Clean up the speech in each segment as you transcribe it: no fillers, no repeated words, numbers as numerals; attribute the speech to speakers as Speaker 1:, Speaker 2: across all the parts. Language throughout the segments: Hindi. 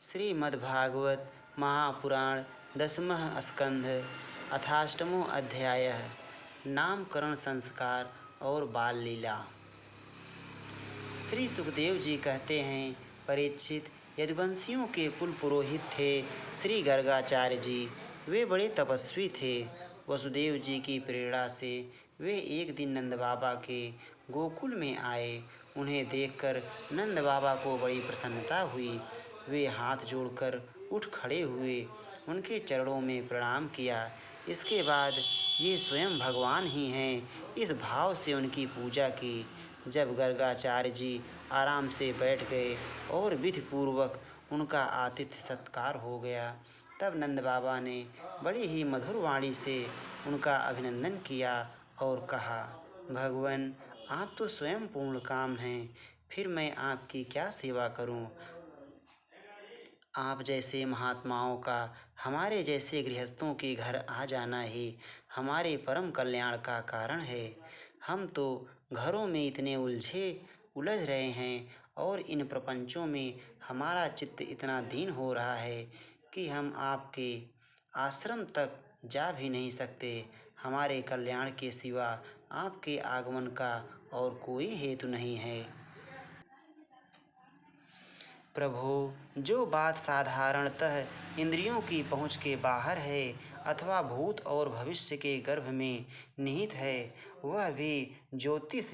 Speaker 1: श्रीमद्भागवत महापुराण दशमः स्कंध अथाष्टमो अध्याय नामकरण संस्कार और बाल लीला। श्री सुखदेव जी कहते हैं, परीक्षित, यदुवंशियों के कुल पुरोहित थे श्री गर्गाचार्य जी। वे बड़े तपस्वी थे। वसुदेव जी की प्रेरणा से वे एक दिन नंद बाबा के गोकुल में आए। उन्हें देखकर नंद बाबा को बड़ी प्रसन्नता हुई। वे हाथ जोड़कर उठ खड़े हुए, उनके चरणों में प्रणाम किया। इसके बाद ये स्वयं भगवान ही हैं, इस भाव से उनकी पूजा की। जब गर्गाचार्य जी आराम से बैठ गए और विधिपूर्वक उनका आतिथ्य सत्कार हो गया, तब नंद बाबा ने बड़ी ही मधुर वाणी से उनका अभिनंदन किया और कहा, भगवान, आप तो स्वयं पूर्ण काम हैं, फिर मैं आपकी क्या सेवा करूं? आप जैसे महात्माओं का हमारे जैसे गृहस्थों के घर आ जाना ही हमारे परम कल्याण का कारण है। हम तो घरों में इतने उलझ रहे हैं और इन प्रपंचों में हमारा चित्त इतना दीन हो रहा है कि हम आपके आश्रम तक जा भी नहीं सकते। हमारे कल्याण के सिवा आपके आगमन का और कोई हेतु नहीं है। प्रभु, जो बात साधारणतः इंद्रियों की पहुँच के बाहर है अथवा भूत और भविष्य के गर्भ में निहित है, वह भी ज्योतिष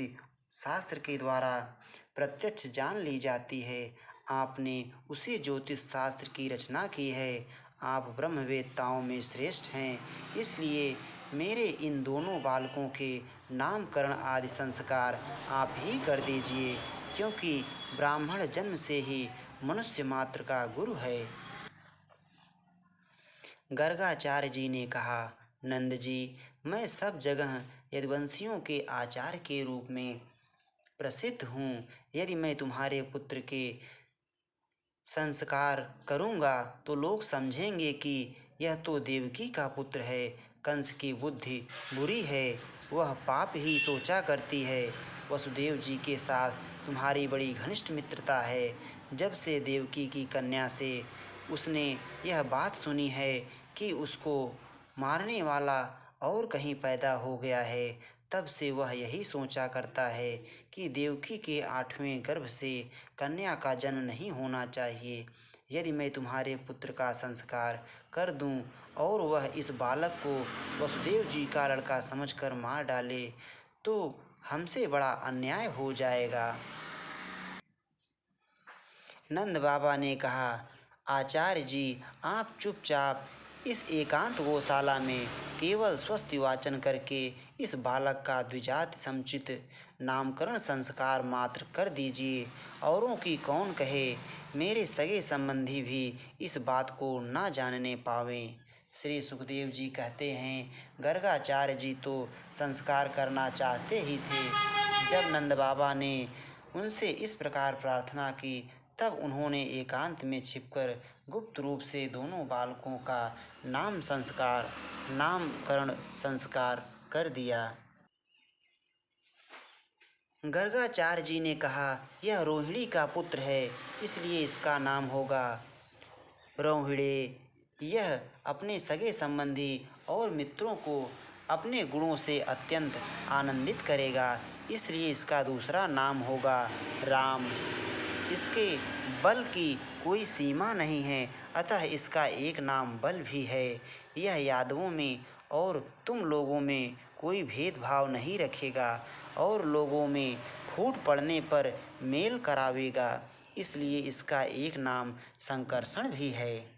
Speaker 1: शास्त्र के द्वारा प्रत्यक्ष जान ली जाती है। आपने उसी ज्योतिष शास्त्र की रचना की है। आप ब्रह्मवेत्ताओं में श्रेष्ठ हैं, इसलिए मेरे इन दोनों बालकों के नामकरण आदि संस्कार आप ही कर दीजिए, क्योंकि ब्राह्मण जन्म से ही मनुष्य मात्र का गुरु है। गर्गाचार्य जी ने कहा, नंद जी, मैं सब जगह यदुवंशियों के आचार्य के रूप में प्रसिद्ध हूँ। यदि मैं तुम्हारे पुत्र के संस्कार करूँगा तो लोग समझेंगे कि यह तो देवकी का पुत्र है। कंस की बुद्धि बुरी है, वह पाप ही सोचा करती है। वसुदेव जी के साथ तुम्हारी बड़ी घनिष्ठ मित्रता है। जब से देवकी की कन्या से उसने यह बात सुनी है कि उसको मारने वाला और कहीं पैदा हो गया है, तब से वह यही सोचा करता है कि देवकी के 8वें गर्भ से कन्या का जन्म नहीं होना चाहिए। यदि मैं तुम्हारे पुत्र का संस्कार कर दूं और वह इस बालक को वसुदेव जी का लड़का समझकर मार डाले, तो हमसे बड़ा अन्याय हो जाएगा। नंद बाबा ने कहा, आचार्य जी, आप चुपचाप इस एकांत गौशाला में केवल स्वस्ति वाचन करके इस बालक का द्विजाति समुचित नामकरण संस्कार मात्र कर दीजिए। औरों की कौन कहे, मेरे सगे संबंधी भी इस बात को ना जानने पावें। श्री सुखदेव जी कहते हैं, गर्गाचार्य जी तो संस्कार करना चाहते ही थे। जब नंद बाबा ने उनसे इस प्रकार प्रार्थना की, तब उन्होंने एकांत में छिपकर गुप्त रूप से दोनों बालकों का नामकरण संस्कार कर दिया। गर्गाचार्य जी ने कहा, यह रोहिणी का पुत्र है, इसलिए इसका नाम होगा रोहिणे। यह अपने सगे संबंधी और मित्रों को अपने गुणों से अत्यंत आनंदित करेगा, इसलिए इसका दूसरा नाम होगा राम। इसके बल की कोई सीमा नहीं है, अतः इसका एक नाम बल भी है। यह यादवों में और तुम लोगों में कोई भेदभाव नहीं रखेगा और लोगों में फूट पड़ने पर मेल करावेगा, इसलिए इसका एक नाम संकर्षण भी है।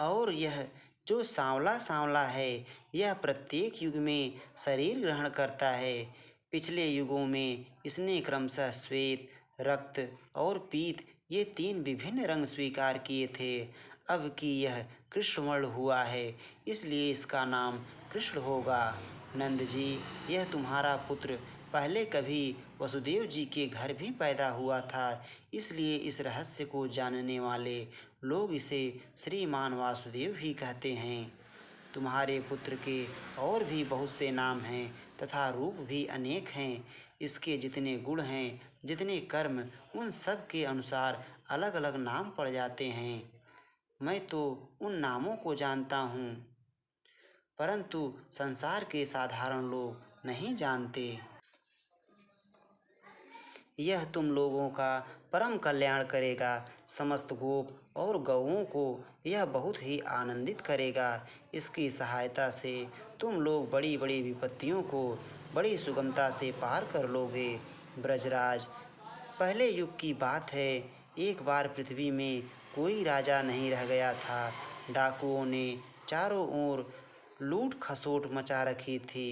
Speaker 1: और यह जो सांवला है, यह प्रत्येक युग में शरीर ग्रहण करता है। पिछले युगों में इसने क्रमशः श्वेत, रक्त और पीत ये 3 विभिन्न रंग स्वीकार किए थे। अब कि यह कृष्णवर्ण हुआ है, इसलिए इसका नाम कृष्ण होगा। नंद जी, यह तुम्हारा पुत्र पहले कभी वसुदेव जी के घर भी पैदा हुआ था, इसलिए इस रहस्य को जानने वाले लोग इसे श्रीमान वासुदेव ही कहते हैं। तुम्हारे पुत्र के और भी बहुत से नाम हैं तथा रूप भी अनेक हैं। इसके जितने गुण हैं, जितने कर्म, उन सब के अनुसार अलग अलग नाम पड़ जाते हैं। मैं तो उन नामों को जानता हूँ, परंतु संसार के साधारण लोग नहीं जानते। यह तुम लोगों का परम कल्याण करेगा। समस्त गोप और गौओं को यह बहुत ही आनंदित करेगा। इसकी सहायता से तुम लोग बड़ी बड़ी विपत्तियों को बड़ी सुगमता से पार कर लोगे। ब्रजराज, पहले युग की बात है। एक बार पृथ्वी में कोई राजा नहीं रह गया था। डाकुओं ने चारों ओर लूट खसोट मचा रखी थी।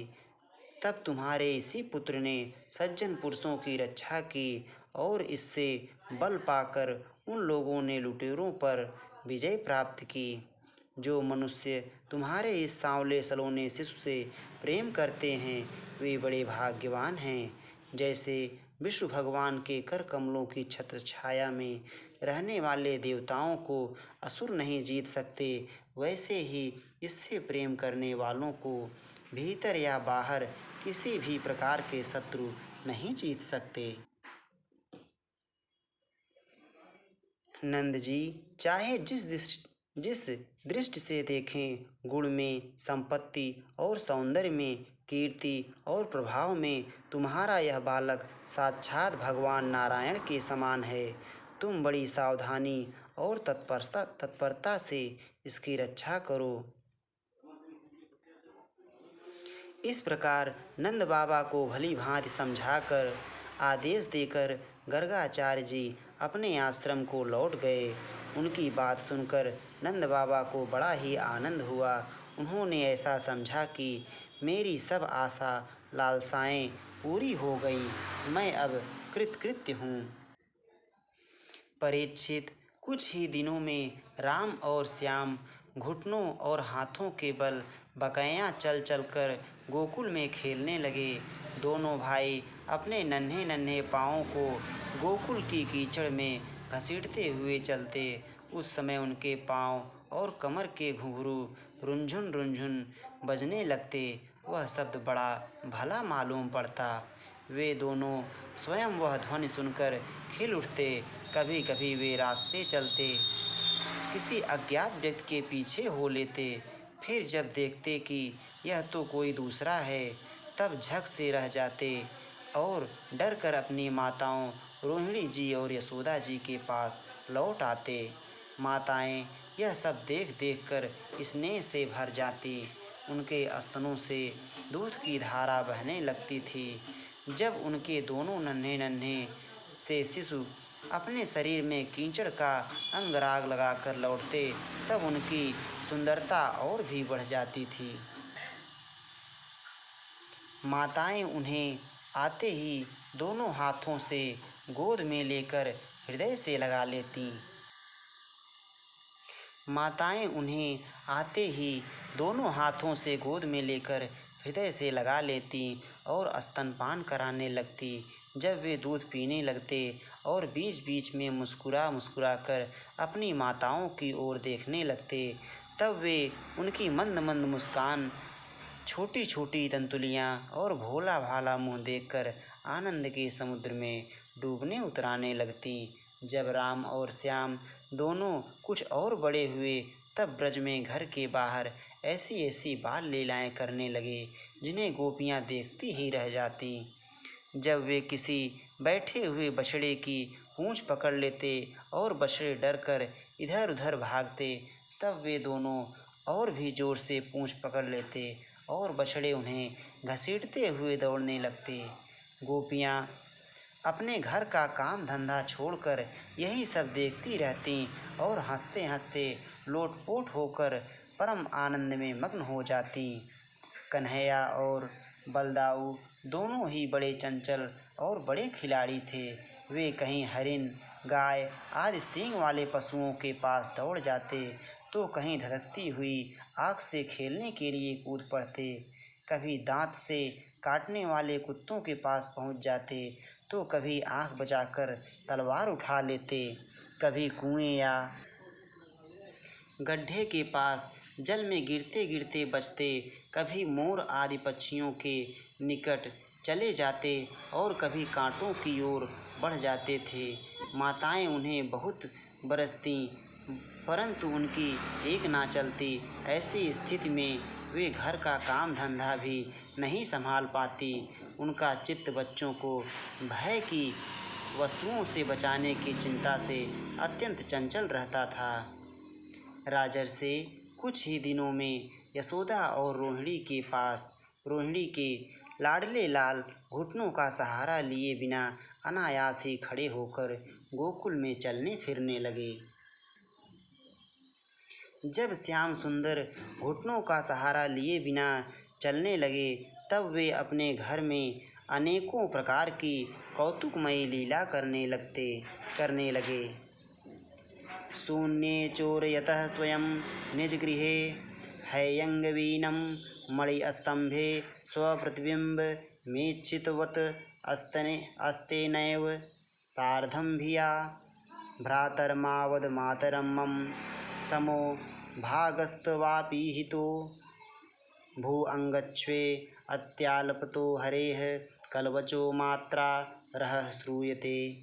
Speaker 1: तब तुम्हारे इसी पुत्र ने सज्जन पुरुषों की रक्षा की और इससे बल पाकर उन लोगों ने लुटेरों पर विजय प्राप्त की। जो मनुष्य तुम्हारे इस सांवले सलोने शिशु से प्रेम करते हैं वे बड़े भाग्यवान हैं। जैसे विष्णु भगवान के कर कमलों की छत्र छाया में रहने वाले देवताओं को असुर नहीं जीत सकते, वैसे ही इससे प्रेम करने वालों को भीतर या बाहर किसी भी प्रकार के शत्रु नहीं जीत सकते। नंद जी, चाहे जिस दृष्टि से देखें, गुण में, संपत्ति और सौंदर्य में, कीर्ति और प्रभाव में तुम्हारा यह बालक साक्षात भगवान नारायण के समान है। तुम बड़ी सावधानी और तत्परता से इसकी रक्षा करो। इस प्रकार नंद बाबा को भली भांति समझाकर आदेश देकर गर्गाचार्य जी अपने आश्रम को लौट गए। उनकी बात सुनकर नंद बाबा को बड़ा ही आनंद हुआ। उन्होंने ऐसा समझा कि मेरी सब आशा लालसाएं पूरी हो गई, मैं अब कृतकृत्य हूँ। परीक्षित, कुछ ही दिनों में राम और श्याम घुटनों और हाथों के बल बकैया चल चलकर गोकुल में खेलने लगे। दोनों भाई अपने नन्हे नन्हे पाँवों को गोकुल की कीचड़ में घसीटते हुए चलते। उस समय उनके पाँव और कमर के घुंघरू रुंझुन रुंझुन बजने लगते। वह शब्द बड़ा भला मालूम पड़ता। वे दोनों स्वयं वह ध्वनि सुनकर खिल उठते। कभी कभी वे रास्ते चलते किसी अज्ञात व्यक्ति के पीछे हो लेते। फिर जब देखते कि यह तो कोई दूसरा है, तब झक से रह जाते और डर कर अपनी माताओं रोहिणी जी और यशोदा जी के पास लौट आते। माताएं यह सब देख देख कर स्नेह से भर जाती। उनके स्तनों से दूध की धारा बहने लगती थी। जब उनके दोनों नन्हे नन्हे से शिशु अपने शरीर में कीचड़ का अंगराग लगाकर लौटते, तब उनकी सुंदरता और भी बढ़ जाती थी। माताएं उन्हें आते ही दोनों हाथों से गोद में लेकर हृदय से लगा लेती। माताएं उन्हें आते ही दोनों हाथों से गोद में लेकर हृदय से लगा लेती और स्तनपान कराने लगती। जब वे दूध पीने लगते और बीच बीच में मुस्कुरा मुस्कुरा कर अपनी माताओं की ओर देखने लगते, तब वे उनकी मंद मंद मुस्कान, छोटी छोटी तंतुलियाँ और भोला भाला मुँह देखकर आनंद के समुद्र में डूबने उतराने लगती। जब राम और श्याम दोनों कुछ और बड़े हुए, तब ब्रज में घर के बाहर ऐसी ऐसी बाल लीलाएं करने लगे जिन्हें गोपियां देखती ही रह जाती। जब वे किसी बैठे हुए बछड़े की पूंछ पकड़ लेते और बछड़े डर कर इधर उधर भागते, तब वे दोनों और भी जोर से पूंछ पकड़ लेते और बछड़े उन्हें घसीटते हुए दौड़ने लगते। गोपियां अपने घर का काम धंधा छोड़कर यही सब देखती रहती और हंसते हंसते लोटपोट होकर परम आनंद में मग्न हो जाती। कन्हैया और बलदाऊ दोनों ही बड़े चंचल और बड़े खिलाड़ी थे। वे कहीं हरिन, गाय आदि सींग वाले पशुओं के पास दौड़ जाते, तो कहीं धधकती हुई आग से खेलने के लिए कूद पड़ते। कभी दांत से काटने वाले कुत्तों के पास पहुंच जाते, तो कभी आँख बचाकर तलवार उठा लेते। कभी कुएं या गड्ढे के पास जल में गिरते गिरते बचते। कभी मोर आदि पक्षियों के निकट चले जाते और कभी कांटों की ओर बढ़ जाते थे। माताएं उन्हें बहुत बरसती परंतु उनकी एक ना चलती। ऐसी स्थिति में वे घर का काम धंधा भी नहीं संभाल पाती। उनका चित्त बच्चों को भय की वस्तुओं से बचाने की चिंता से अत्यंत चंचल रहता था। राजर्षि कुछ ही दिनों में यशोदा और रोहिणी के लाडले लाल घुटनों का सहारा लिए बिना अनायास ही खड़े होकर गोकुल में चलने फिरने लगे। जब श्याम सुंदर घुटनों का सहारा लिए बिना चलने लगे तब वे अपने घर में अनेकों प्रकार की कौतुकमयी लीला करने लगे। शून्ये चोरयतः स्वयं निजगृहे हैयंगवीनं मणिस्तंभे स्वप्रतिबिम्बमेच्छितवत् अस्तेनैव सार्धं भिया भ्रातरमावद मम समो भागस्तवापीहितो भूअङ्गच्छ्वे अत्यालपतो हरेः कलवचो मात्रा रहः श्रूयते।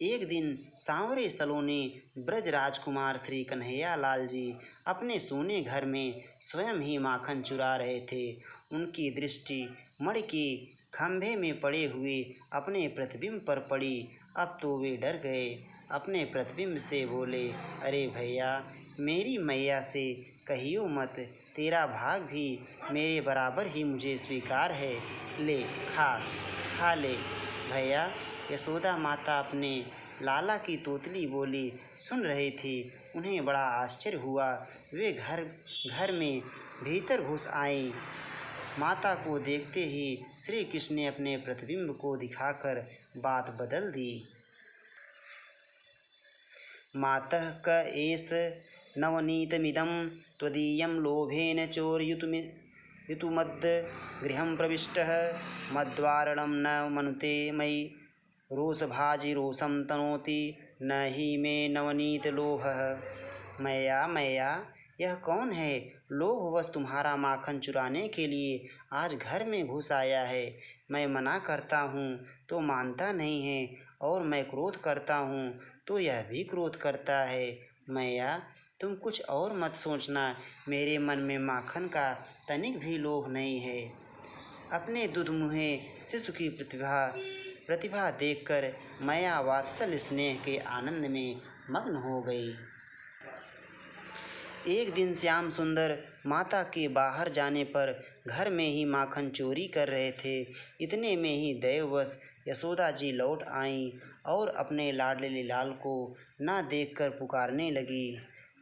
Speaker 1: एक दिन सांवरे सलोने ब्रज राजकुमार श्री कन्हैया लाल जी अपने सोने घर में स्वयं ही माखन चुरा रहे थे। उनकी दृष्टि मणि के खंभे में पड़े हुए अपने प्रतिबिंब पर पड़ी। अब तो वे डर गए। अपने प्रतिबिंब से बोले, अरे भैया, मेरी मैया से कहियो मत, तेरा भाग भी मेरे बराबर ही मुझे स्वीकार है। ले खा ले भैया। यशोदा माता अपने लाला की तोतली बोली सुन रही थी। उन्हें बड़ा आश्चर्य हुआ। वे घर में भीतर घुस आईं। माता को देखते ही श्री कृष्ण ने अपने प्रतिबिंब को दिखाकर बात बदल दी। मातः क एष नवनीतमिदं त्वदीयं लोभेन चोरयितुमद् गृहं प्रविष्टः मद्वारणं न मनुते मयि रोषभाजिरोषं तनोति न ही मे नवनीत लोभः। मैया, यह कौन है लोभवश तुम्हारा माखन चुराने के लिए आज घर में घुस आया है। मैं मना करता हूँ तो मानता नहीं है और मैं क्रोध करता हूँ तो यह भी क्रोध करता है। मैया, तुम कुछ और मत सोचना, मेरे मन में माखन का तनिक भी लोभ नहीं है। अपने दुधमुहे शिशु की प्रतिभा देखकर मैया वात्सल्य स्नेह के आनंद में मग्न हो गई। एक दिन श्याम सुंदर माता के बाहर जाने पर घर में ही माखन चोरी कर रहे थे। इतने में ही दैववश यशोदा जी लौट आईं और अपने लाडले लाल को न देखकर पुकारने लगी।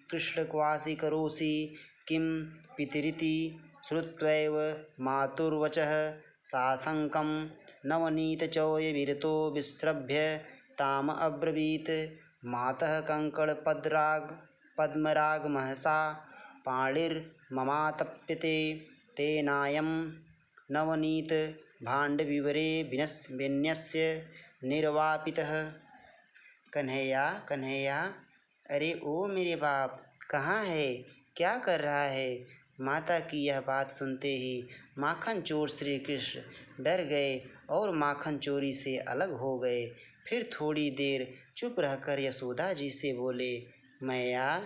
Speaker 1: कृष्ण क्वासि करोषि किं पितरिति श्रुत्वैव मातुर्वचः साशंकं नवनीतचौय विरतो विस्रभ्य ताम अब्रवीत् मातः पद्मराग महसा पाणिर्ममातप्यते तेनायं नवनीत भाण्डविवरे विन्यस्य निर्वापितः। कन्हैया, अरे ओ मेरे बाप, कहाँ है, क्या कर रहा है। माता की यह बात सुनते ही माखन चोर श्री कृष्ण डर गए और माखन चोरी से अलग हो गए। फिर थोड़ी देर चुप रहकर यशोदा जी से बोले, मैया,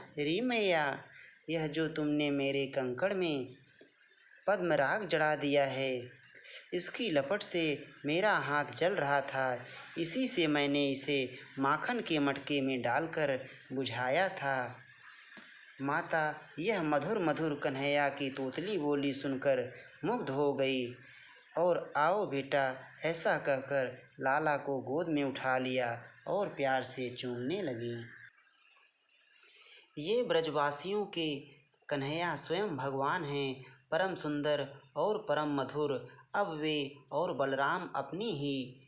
Speaker 1: यह जो तुमने मेरे कंकड़ में पद्मराग जड़ा दिया है, इसकी लपट से मेरा हाथ जल रहा था। इसी से मैंने इसे माखन के मटके में डालकर बुझाया था। माता यह मधुर मधुर कन्हैया की तोतली बोली सुनकर मुग्ध हो गई और आओ बेटा ऐसा कहकर लाला को गोद में उठा लिया और प्यार से चूमने लगी। ये ब्रजवासियों के कन्हैया स्वयं भगवान हैं, परम सुंदर और परम मधुर। अब वे और बलराम अपनी ही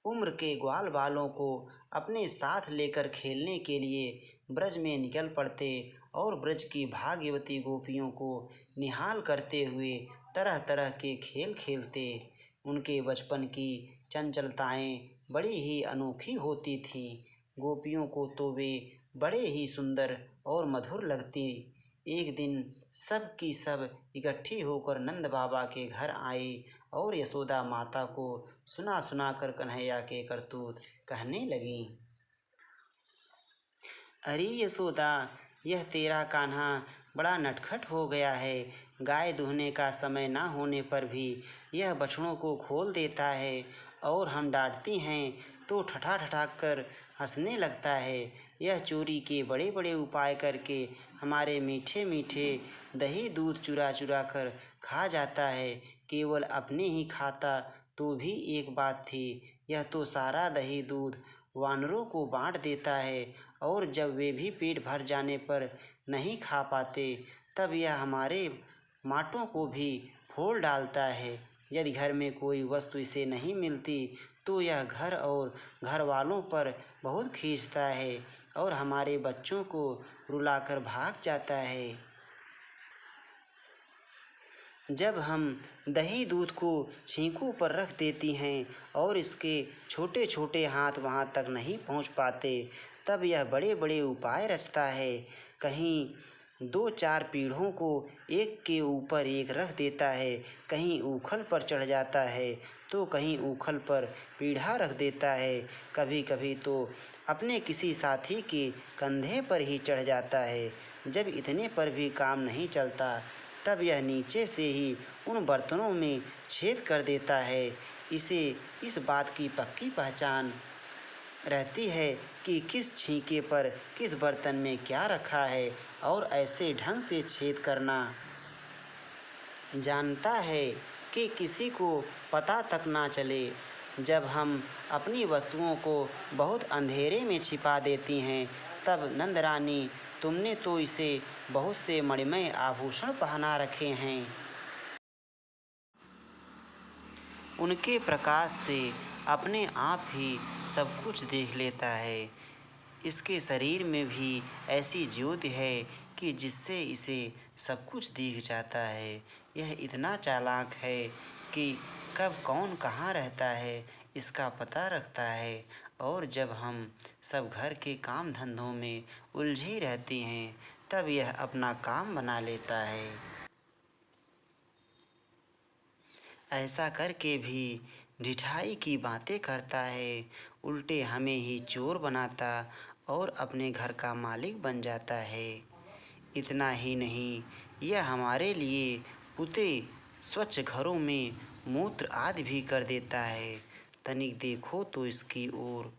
Speaker 1: उम्र के ग्वाल बालों को अपने साथ लेकर खेलने के लिए ब्रज में निकल पड़ते और ब्रज की भाग्यवती गोपियों को निहाल करते हुए तरह तरह के खेल खेलते। उनके बचपन की चंचलताएं बड़ी ही अनोखी होती थीं। गोपियों को तो वे बड़े ही सुंदर और मधुर लगती। एक दिन सब की सब इकट्ठी होकर नंद बाबा के घर आई और यशोदा माता को सुना सुना कर कन्हैया के करतूत कहने लगी। अरे यशोदा, यह तेरा कान्हा बड़ा नटखट हो गया है। गाय दूहने का समय ना होने पर भी यह बछड़ों को खोल देता है, और हम डांटते हैं तो ठठा ठठा कर हंसने लगता है। यह चोरी के बड़े बड़े उपाय करके हमारे मीठे मीठे दही दूध चुरा चुरा कर खा जाता है। केवल अपने ही खाता तो भी एक बात थी, यह तो सारा दही दूध वानरों को बांट देता है, और जब वे भी पेट भर जाने पर नहीं खा पाते तब यह हमारे माटों को भी फोड़ डालता है। यदि घर में कोई वस्तु इसे नहीं मिलती तो यह घर और घर वालों पर बहुत खींचता है और हमारे बच्चों को रुलाकर भाग जाता है। जब हम दही दूध को छींकों पर रख देती हैं और इसके छोटे छोटे हाथ वहाँ तक नहीं पहुँच पाते, तब यह बड़े बड़े उपाय रचता है। कहीं 2-4 पीढ़ों को एक के ऊपर एक रख देता है, कहीं ऊखल पर चढ़ जाता है तो कहीं ऊखल पर पीढ़ा रख देता है, कभी कभी तो अपने किसी साथी के कंधे पर ही चढ़ जाता है। जब इतने पर भी काम नहीं चलता तब यह नीचे से ही उन बर्तनों में छेद कर देता है। इसे इस बात की पक्की पहचान रहती है कि किस छींके पर किस बर्तन में क्या रखा है, और ऐसे ढंग से छेद करना जानता है कि किसी को पता तक ना चले। जब हम अपनी वस्तुओं को बहुत अंधेरे में छिपा देती हैं तब नंदरानी, तुमने तो इसे बहुत से मणिमय आभूषण पहना रखे हैं। उनके प्रकाश से अपने आप ही सब कुछ देख लेता है। इसके शरीर में भी ऐसी ज्योति है कि जिससे इसे सब कुछ दिख जाता है। यह इतना चालाक है कि कब कौन कहाँ रहता है इसका पता रखता है, और जब हम सब घर के काम धंधों में उलझी रहती हैं तब यह अपना काम बना लेता है। ऐसा करके भी ढिठाई की बातें करता है, उल्टे हमें ही चोर बनाता और अपने घर का मालिक बन जाता है। इतना ही नहीं, यह हमारे लिए पुते स्वच्छ घरों में मूत्र आदि भी कर देता है। तनिक देखो तो इसकी ओर,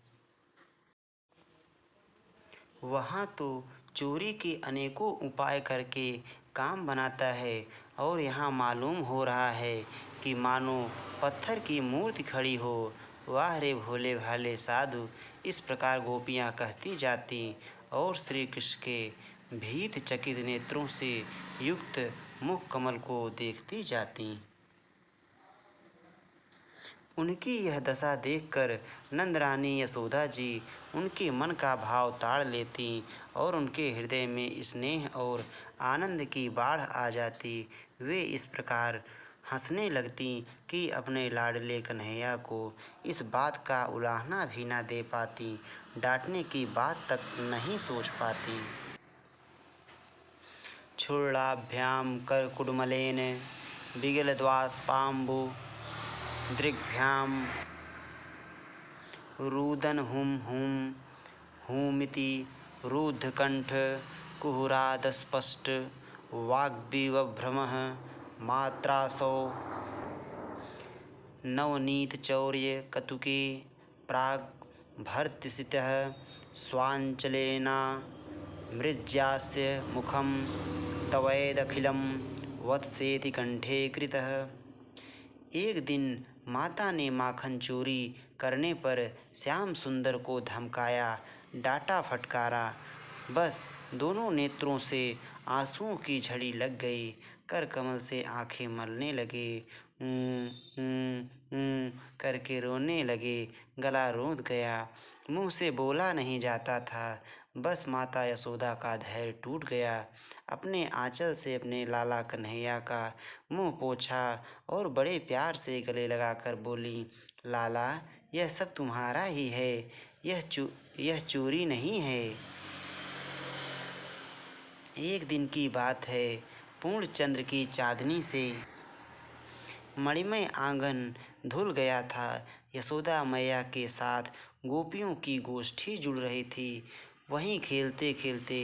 Speaker 1: वहाँ तो चोरी के अनेकों उपाय करके काम बनाता है, और यहाँ मालूम हो रहा है कि मानो पत्थर की मूर्ति खड़ी हो। वाह रे भोले भाले साधु, इस प्रकार गोपियाँ कहती जाती और श्री कृष्ण के भीत चकित नेत्रों से युक्त मुख कमल को देखती जाती। उनकी यह दशा देखकर नंदरानी यशोदा जी उनके मन का भाव ताड़ लेती और उनके हृदय में स्नेह और आनंद की बाढ़ आ जाती। वे इस प्रकार हंसने लगती कि अपने लाडले कन्हैया को इस बात का उलाहना भी न दे पाती, डांटने की बात तक नहीं सोच पाती। छुर्णाभ्याम करकुडमलेन बिगलद्वास्पाम्बु दृग्भ्याम रुदन हुम हुम हुमिति रुद्धकंठ कुहुरादस्पष्ट वाग्विवभ्रमः मात्रासौ नवनीतचौर्य कतुके प्राग्भर्तिसितः स्वाञ्चलेना मृज्यास्य मुखं तवैदखिलं वत्सेति कंठे कृतः। एक दिन माता ने माखन चोरी करने पर श्याम सुंदर को धमकाया, डांटा फटकारा। बस दोनों नेत्रों से आंसुओं की झड़ी लग गई। कर कमल से आंखें मलने लगे, करके रोने लगे। गला रूंध गया, मुंह से बोला नहीं जाता था। बस माता यशोदा का धैर्य टूट गया। अपने आंचल से अपने लाला कन्हैया का मुंह पोंछा और बड़े प्यार से गले लगाकर बोली, लाला, यह सब तुम्हारा ही है, यह चोरी नहीं है। एक दिन की बात है, पूर्णचंद्र की चांदनी से मणिमय आंगन धुल गया था। यशोदा मैया के साथ गोपियों की गोष्ठी जुड़ रही थी। वहीं खेलते खेलते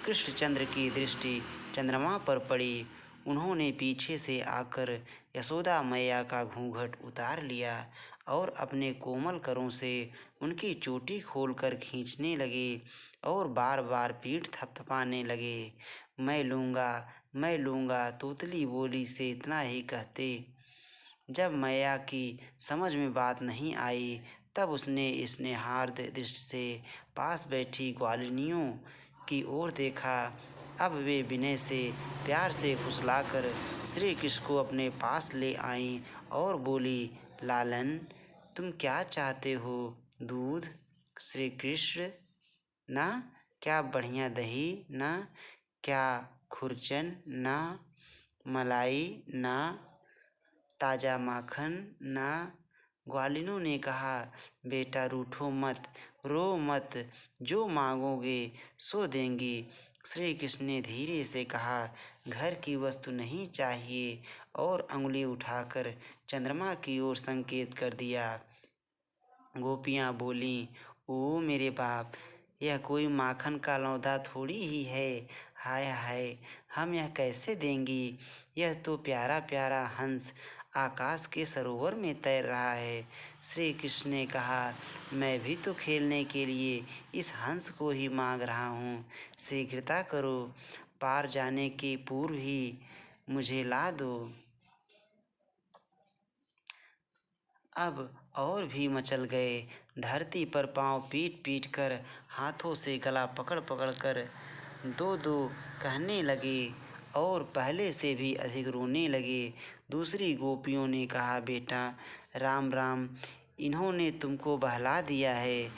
Speaker 1: कृष्णचंद्र की दृष्टि चंद्रमा पर पड़ी। उन्होंने पीछे से आकर यशोदा मैया का घूंघट उतार लिया और अपने कोमल करों से उनकी चोटी खोलकर खींचने लगे और बार बार पीठ थपथपाने लगे। मैं लूँगा तोतली बोली से इतना ही कहते। जब मैया की समझ में बात नहीं आई तब उसने स्नेहार्द दृष्टि से पास बैठी ग्वालिनियों की ओर देखा। अब वे विनय से प्यार से फुसलाकर श्री कृष्ण को अपने पास ले आईं और बोली, लालन तुम क्या चाहते हो? दूध? श्री कृष्ण, ना? क्या बढ़िया दही? ना? क्या खुरचन? ना? मलाई? ना? ताज़ा माखन? ना? ग्वालिनों ने कहा, बेटा रूठो मत, रो मत, जो मांगोगे सो देंगी। श्री कृष्ण ने धीरे से कहा, घर की वस्तु नहीं चाहिए और अंगुली उठाकर चंद्रमा की ओर संकेत कर दिया। गोपियाँ बोलीं, ओ मेरे बाप, यह कोई माखन का लौंदा थोड़ी ही है। हाय हाय, हम यह कैसे देंगी? यह तो प्यारा प्यारा हंस आकाश के सरोवर में तैर रहा है। श्री कृष्ण ने कहा, मैं भी तो खेलने के लिए इस हंस को ही मांग रहा हूँ। शीघ्रता करो, पार जाने के पूर्व ही मुझे ला दो। अब और भी मचल गए। धरती पर पांव पीट पीट कर, हाथों से गला पकड़ पकड़ कर दो दो कहने लगे और पहले से भी अधिक रोने लगे। दूसरी गोपियों ने कहा, बेटा राम राम, इन्होंने तुमको बहला दिया है।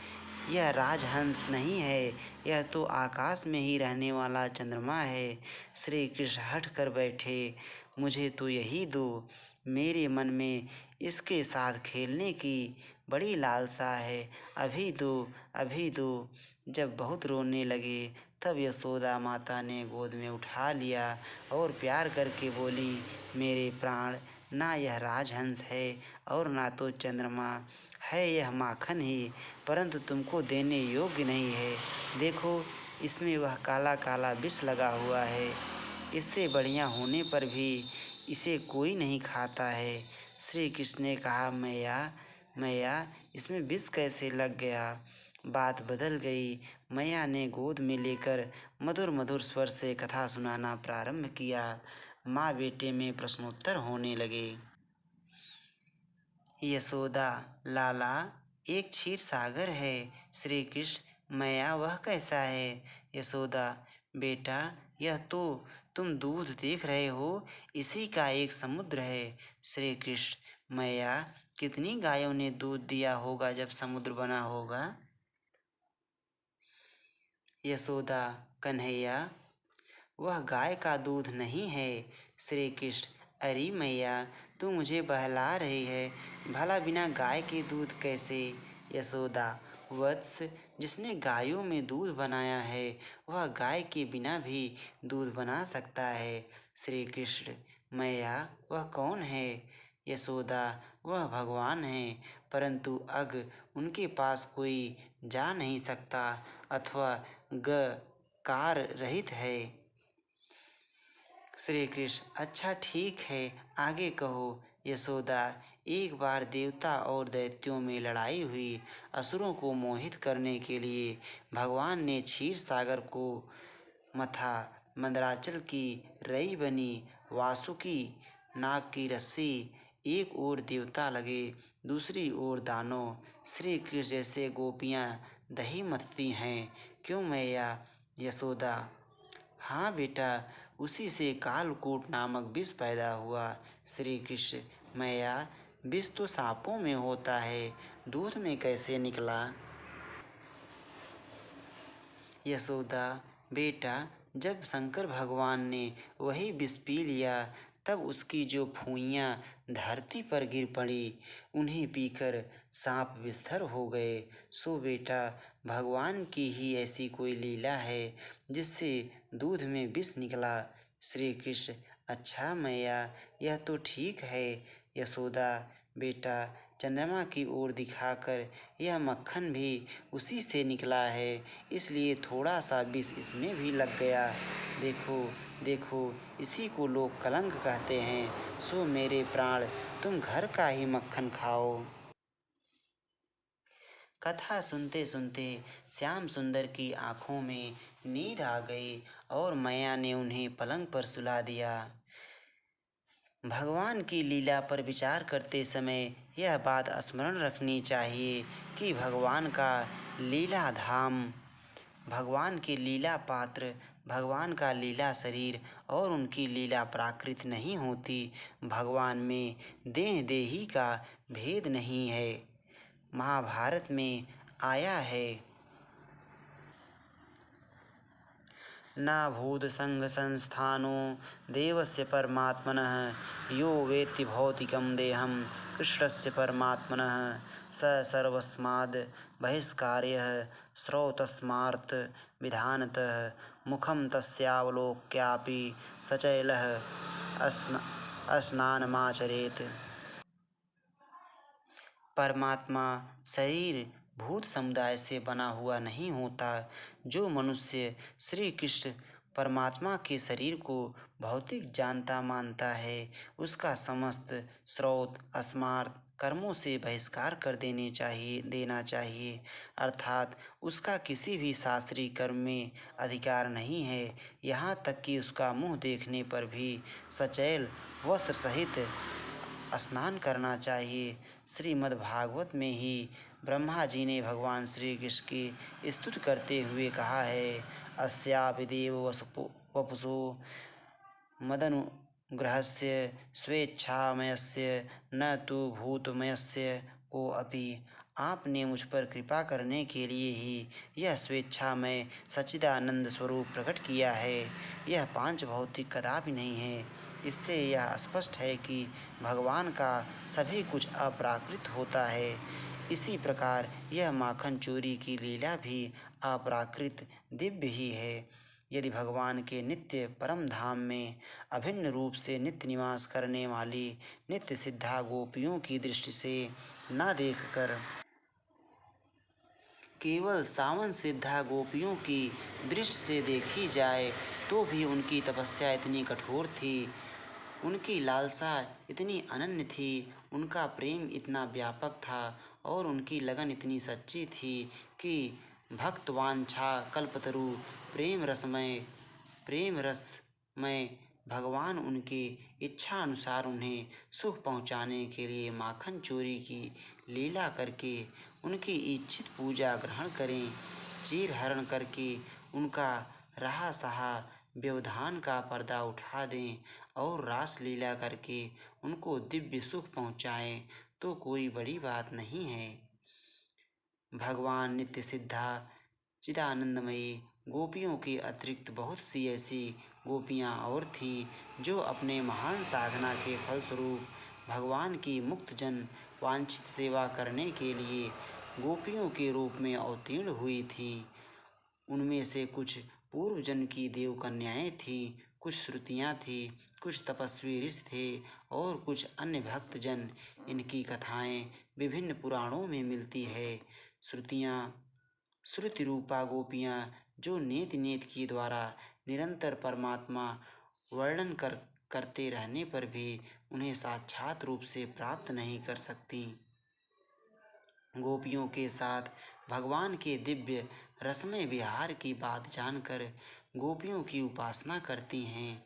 Speaker 1: यह राजहंस नहीं है, यह तो आकाश में ही रहने वाला चंद्रमा है। श्री कृष्ण हट कर बैठे, मुझे तो यही दो। मेरे मन में इसके साथ खेलने की बड़ी लालसा है। अभी दो, अभी दो। जब बहुत रोने लगे तब यशोदा माता ने गोद में उठा लिया और प्यार करके बोली, मेरे प्राण, ना यह राजहंस है और ना तो चंद्रमा है, यह माखन ही, परंतु तुमको देने योग्य नहीं है। देखो, इसमें वह काला काला विष लगा हुआ है। इससे बढ़िया होने पर भी इसे कोई नहीं खाता है। श्री कृष्ण ने कहा, मैया, इसमें विष कैसे लग गया? बात बदल गई। मैया ने गोद में लेकर मधुर मधुर स्वर से कथा सुनाना प्रारंभ किया। माँ बेटे में प्रश्नोत्तर होने लगे। यशोदा, लाला, एक क्षीर सागर है। श्री कृष्ण, मैया, वह कैसा है? यशोदा, बेटा, यह तो तुम दूध देख रहे हो, इसी का एक समुद्र है। श्री कृष्ण, मैया, कितनी गायों ने दूध दिया होगा जब समुद्र बना होगा? यशोदा, कन्हैया, वह गाय का दूध नहीं है। श्री कृष्ण, अरे मैया, तू मुझे बहला रही है, भला बिना गाय के दूध कैसे? यशोदा, वत्स, जिसने गायों में दूध बनाया है वह गाय के बिना भी दूध बना सकता है। श्री कृष्ण, मैया, वह कौन है? यशोदा, वह भगवान हैं, परंतु अग उनके पास कोई जा नहीं सकता अथवा कार रहित है। श्री कृष्ण, अच्छा ठीक है, आगे कहो। यशोदा, एक बार देवता और दैत्यों में लड़ाई हुई। असुरों को मोहित करने के लिए भगवान ने क्षीर सागर को मथा। मंदराचल की रई बनी, वासुकी नाग की रस्सी। एक ओर देवता लगे, दूसरी ओर दानव। श्री कृष्ण जैसे गोपियाँ दही मथती हैं, क्यों मैया? यशोदा, हाँ बेटा, उसी से कालकूट नामक विष पैदा हुआ। श्री कृष्ण, मैया, विष तो सांपों में होता है, दूध में कैसे निकला? यशोदा, बेटा, जब शंकर भगवान ने वही विष पी लिया तब उसकी जो फुइयाँ धरती पर गिर पड़ी, उन्हें पीकर सांप विस्तर हो गए। सो बेटा, भगवान की ही ऐसी कोई लीला है जिससे दूध में विष निकला। श्री कृष्ण, अच्छा मैया, यह तो ठीक है। यशोदा बेटा चंद्रमा की ओर दिखाकर, यह मक्खन भी उसी से निकला है, इसलिए थोड़ा सा विष इसमें भी लग गया। देखो देखो, इसी को लोग कलंक कहते हैं। सो मेरे प्राण, तुम घर का ही मक्खन खाओ। कथा सुनते सुनते श्याम सुंदर की आंखों में नींद आ गई और मैया ने उन्हें पलंग पर सुला दिया। भगवान की लीला पर विचार करते समय यह बात स्मरण रखनी चाहिए कि भगवान का लीला धाम, भगवान के लीला पात्र, भगवान का लीला शरीर और उनकी लीला प्राकृत नहीं होती। भगवान में देह देही का भेद नहीं है। महाभारत में आया है, नाभूत संग संस्थानो देवस्य परमात्मनः यो वेत्ति भौतिकं देहं कृष्णस्य परमात्मनः स सर्वस्माद् बहिष्कार्यः स्रोतस्मार्थ विधानतः मुखं तस्यावलोक्यापि सचैलः स्नानमाचरेत्। परमात्मा शरीर भूत समुदाय से बना हुआ नहीं होता। जो मनुष्य श्री कृष्ण परमात्मा के शरीर को भौतिक जानता मानता है, उसका समस्त स्रोत स्मार्थ कर्मों से बहिष्कार कर देना चाहिए, अर्थात उसका किसी भी शास्त्रीय कर्म में अधिकार नहीं है। यहाँ तक कि उसका मुँह देखने पर भी सचैल वस्त्र सहित स्नान करना चाहिए। श्रीमद् भागवत में ही ब्रह्मा जी ने भगवान श्री कृष्ण की स्तुति करते हुए कहा है, अस्यापि देव वपुषो मदनुग्रहस्य स्वेच्छामयस्य न तो भूतमयस्य को अपि। आपने मुझ पर कृपा करने के लिए ही यह स्वेच्छामय सच्चिदानंद स्वरूप प्रकट किया है। यह पांच भौतिक कदापि नहीं है। इससे यह स्पष्ट है कि भगवान का सभी कुछ अप्राकृत होता है। इसी प्रकार यह माखन चोरी की लीला भी अप्राकृत दिव्य ही है। यदि भगवान के नित्य परम धाम में अभिन्न रूप से नित्य निवास करने वाली नित्य सिद्धा गोपियों की दृष्टि से न देखकर केवल सावन सिद्धा गोपियों की दृष्टि से देखी जाए तो भी उनकी तपस्या इतनी कठोर थी, उनकी लालसा इतनी अनन्य थी, उनका प्रेम इतना व्यापक था और उनकी लगन इतनी सच्ची थी कि भक्तवांछा कल्पतरु प्रेम रसमय भगवान उनके इच्छा अनुसार उन्हें सुख पहुँचाने के लिए माखन चोरी की लीला करके उनकी इच्छित पूजा ग्रहण करें, चीर हरण करके उनका रहा सहा व्यवधान का पर्दा उठा दें और रास लीला करके उनको दिव्य सुख पहुँचाएं तो कोई बड़ी बात नहीं है। भगवान नित्य सिद्धा चिदानंदमयी गोपियों के अतिरिक्त बहुत सी ऐसी गोपियाँ और थीं जो अपने महान साधना के फलस्वरूप भगवान की मुक्त जन वांछित सेवा करने के लिए गोपियों के रूप में अवतीर्ण हुई थीं। उनमें से कुछ पूर्व जन्म की देव कन्याएँ थीं, कुछ श्रुतियाँ थीं, कुछ तपस्वी ऋषि थे और कुछ अन्य भक्त जन। इनकी कथाएँ विभिन्न पुराणों में मिलती है। श्रुतियाँ श्रुति रूपा गोपियाँ जो नेति नेति के द्वारा निरंतर परमात्मा वर्णन करते रहने पर भी उन्हें साक्षात रूप से प्राप्त नहीं कर सकती। गोपियों के साथ भगवान के दिव्य रसमय विहार की बात जानकर गोपियों की उपासना करती हैं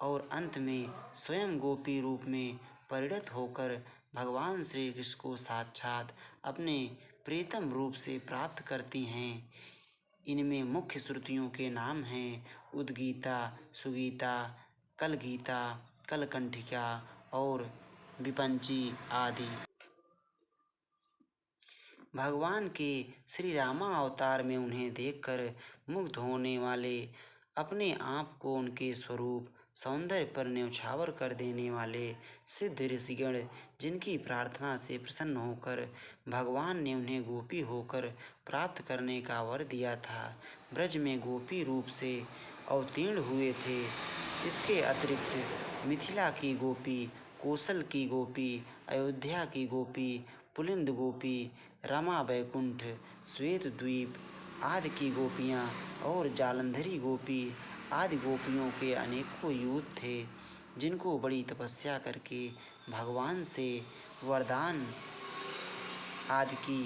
Speaker 1: और अंत में स्वयं गोपी रूप में परिणत होकर भगवान श्री कृष्ण को साक्षात अपने प्रीतम रूप से प्राप्त करती हैं। इनमें मुख्य श्रुतियों के नाम हैं उद्गीता, सुगीता, कलगीता, कलकंठिका और विपंची आदि। भगवान के श्री रामा अवतार में उन्हें देखकर मुग्ध होने वाले, अपने आप को उनके स्वरूप सौंदर्य पर न्यौछावर कर देने वाले सिद्ध ऋषिगण, जिनकी प्रार्थना से प्रसन्न होकर भगवान ने उन्हें गोपी होकर प्राप्त करने का वर दिया था, ब्रज में गोपी रूप से अवतीर्ण हुए थे। इसके अतिरिक्त मिथिला की गोपी कौशल की गोपी, अयोध्या की गोपी, पुलिंद गोपी, रमा बैकुंठ, श्वेत द्वीप आदि की गोपियाँ और जालंधरी गोपी आदि गोपियों के अनेकों यूथ थे, जिनको बड़ी तपस्या करके भगवान से वरदान आदि की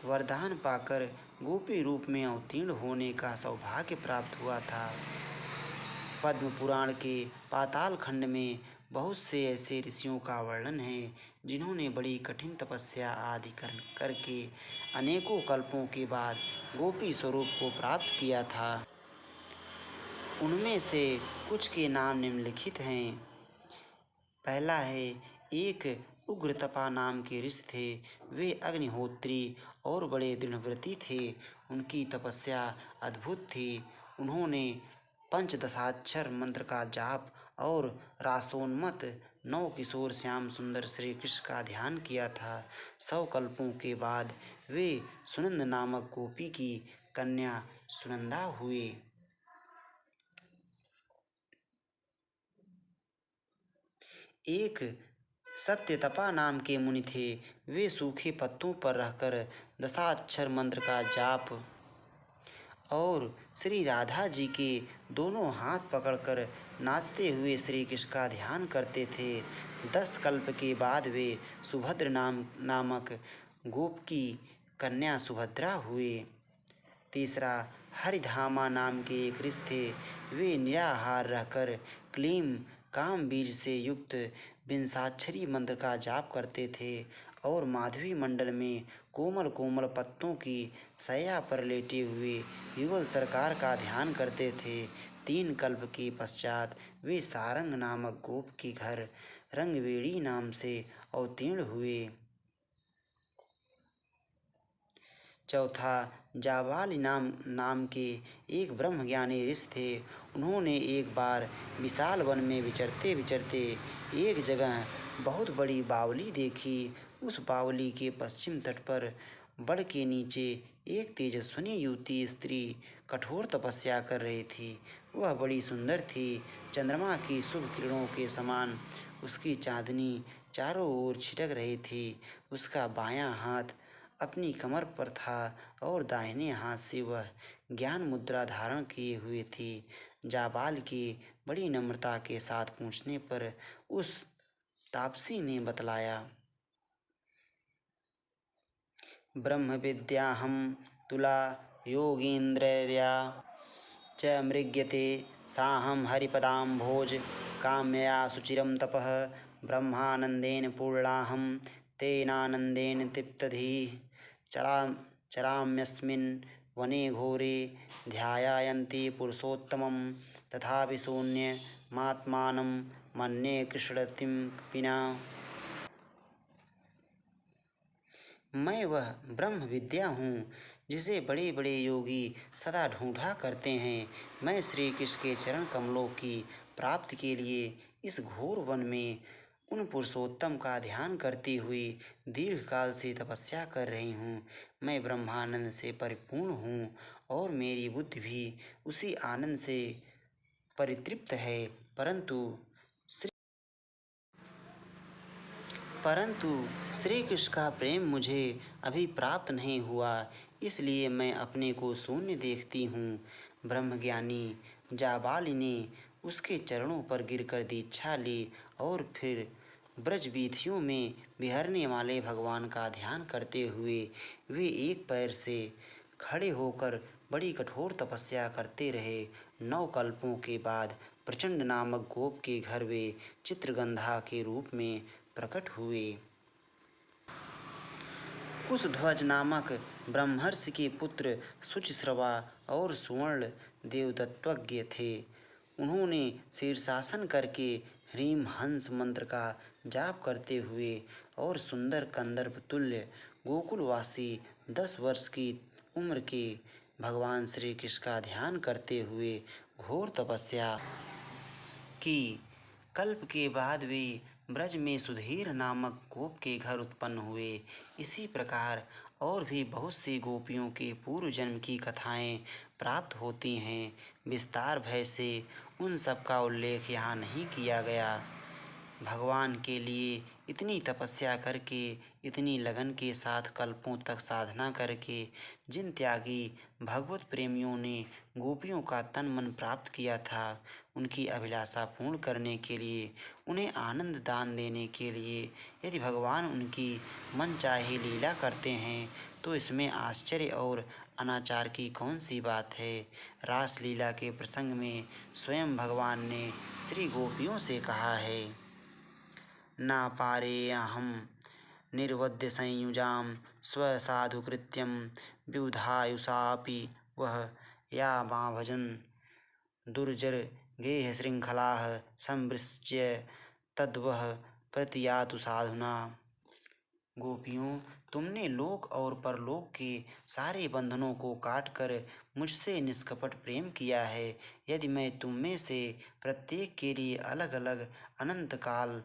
Speaker 1: वरदान पाकर गोपी रूप में अवतीर्ण होने का सौभाग्य प्राप्त हुआ था। पद्म पुराण के पाताल खंड में बहुत से ऐसे ऋषियों का वर्णन है, जिन्होंने बड़ी कठिन तपस्या आदि करके अनेकों कल्पों के बाद गोपी स्वरूप को प्राप्त किया था। उनमें से कुछ के नाम निम्नलिखित हैं। पहला है, एक उग्रतपा नाम के ऋषि थे। वे अग्निहोत्री और बड़े दृढ़व्रती थे। उनकी तपस्या अद्भुत थी। उन्होंने पंचदशाक्षर मंत्र का जाप और रासोन्मत्त नौ किशोर श्याम सुंदर श्री कृष्ण का ध्यान किया था। 100 कल्पों के बाद वे सुनंद नामक गोपी की कन्या सुनंदा हुए। एक सत्यतपा नाम के मुनि थे। वे सूखे पत्तों पर रहकर दशाक्षर मंत्र का जाप और श्री राधा जी के दोनों हाथ पकड़कर नाचते हुए श्री कृष्ण का ध्यान करते थे। 10 कल्प के बाद वे सुभद्र नामक गोप की कन्या सुभद्रा हुए। तीसरा, हरिधामा नाम के एक ऋषि थे। वे निराहार रहकर क्लीम काम बीज से युक्त विंशाक्षरी मंत्र का जाप करते थे और माधवी मंडल में कोमल कोमल पत्तों की शैया पर लेटे हुए युगल सरकार का ध्यान करते थे। 3 कल्प के पश्चात वे सारंग नामक गोप के घर रंगवेड़ी नाम से अवतीर्ण हुए। चौथा, जाबाली नाम के एक ब्रह्मज्ञानी ऋषि थे। उन्होंने एक बार विशाल वन में विचरते विचरते एक जगह बहुत बड़ी बावली देखी। उस बावली के पश्चिम तट पर बड़ के नीचे एक तेजस्विनी युवती स्त्री कठोर तपस्या कर रही थी। वह बड़ी सुंदर थी। चंद्रमा की शुभ किरणों के समान उसकी चांदनी चारों ओर छिटक रही थी। उसका बायां हाथ अपनी कमर पर था और दाहिने हाथ से वह ज्ञान मुद्रा धारण किए हुए थी। जाबाल की बड़ी नम्रता के साथ पूछने पर उस तापसी ने बतलाया, ब्रह्म विद्याहं तुला योगीन्द्रया च मृग्यते साहं हरिपदाम्भोज काम्यया सुचिरं तपः ब्रह्मानंदेन पूर्णाहं तेनानंदेन तृप्तधीः चराम्यस्मिन् वने घोरे ध्यायान्ति पुरुषोत्तमं तथापि शून्यमात्मानं मन्ये कृष्णरतिं कपिना। मैं वह ब्रह्म विद्या हूँ जिसे बड़े बड़े योगी सदा ढूंढा करते हैं। मैं श्री कृष्ण के चरण कमलों की प्राप्ति के लिए इस घोर वन में उन पुरुषोत्तम का ध्यान करती हुई दीर्घकाल से तपस्या कर रही हूँ। मैं ब्रह्मानंद से परिपूर्ण हूँ और मेरी बुद्धि भी उसी आनंद से परितृप्त है, परंतु श्री कृष्ण का प्रेम मुझे अभी प्राप्त नहीं हुआ, इसलिए मैं अपने को शून्य देखती हूँ। ब्रह्मज्ञानी जाबाली ने उसके चरणों पर गिरकर दीक्षा ली और फिर ब्रज वीथियों में विहरने वाले भगवान का ध्यान करते हुए वे एक पैर से खड़े होकर बड़ी कठोर तपस्या करते रहे। 9 कल्पों के बाद प्रचंड नामक गोप के घर वे चित्रगंधा के रूप में प्रकट हुए। कुशध्वज नामक ब्रह्मर्षि के पुत्र शुचिश्रवा और सुवर्ण देवदत्तज्ञ थे। उन्होंने शीर्षासन करके ह्रीं हंस मंत्र का जाप करते हुए और सुंदर कंदर्प तुल्य गोकुलवासी 10 वर्ष की उम्र के भगवान श्री कृष्ण का ध्यान करते हुए घोर तपस्या की। कल्प के बाद वे ब्रज में सुधीर नामक गोप के घर उत्पन्न हुए। इसी प्रकार और भी बहुत सी गोपियों के पूर्व जन्म की कथाएं प्राप्त होती हैं। विस्तार भय से उन सब का उल्लेख यहाँ नहीं किया गया। भगवान के लिए इतनी तपस्या करके, इतनी लगन के साथ कल्पों तक साधना करके जिन त्यागी भगवत प्रेमियों ने गोपियों का तन मन प्राप्त किया था, उनकी अभिलाषा पूर्ण करने के लिए, उन्हें आनंद दान देने के लिए यदि भगवान उनकी मनचाही लीला करते हैं तो इसमें आश्चर्य और अनाचार की कौन सी बात है। रास लीला के प्रसंग में स्वयं भगवान ने श्री गोपियों से कहा है, ना पारेऽहं निर्वद्य संयुजां स्वसाधुकृत्यं विबुधायुषापि वः या मां भजन् दुर्जरगेहशृङ्खलाः संवृश्य तद्वः प्रतियातु साधुना। गोपियों, तुमने लोक और परलोक के सारे बंधनों को काटकर मुझसे निष्कपट प्रेम किया है। यदि मैं तुम में से प्रत्येक के लिए अलग अलग अनंत काल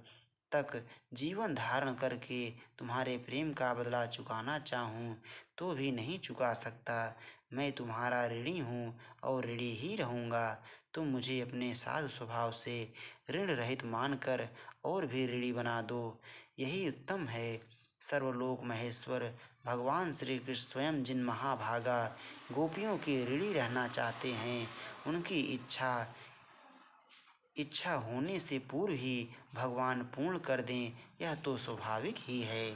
Speaker 1: तक जीवन धारण करके तुम्हारे प्रेम का बदला चुकाना चाहूँ तो भी नहीं चुका सकता। मैं तुम्हारा ऋणी हूँ और ऋणी ही रहूँगा। तुम मुझे अपने साधु स्वभाव से ऋण रहित मानकर और भी ऋणी बना दो, यही उत्तम है। सर्वलोक महेश्वर भगवान श्री कृष्ण स्वयं जिन महाभागा गोपियों के ऋणी रहना चाहते हैं, उनकी इच्छा होने से पूर्व ही भगवान पूर्ण कर दें, यह तो स्वाभाविक ही है।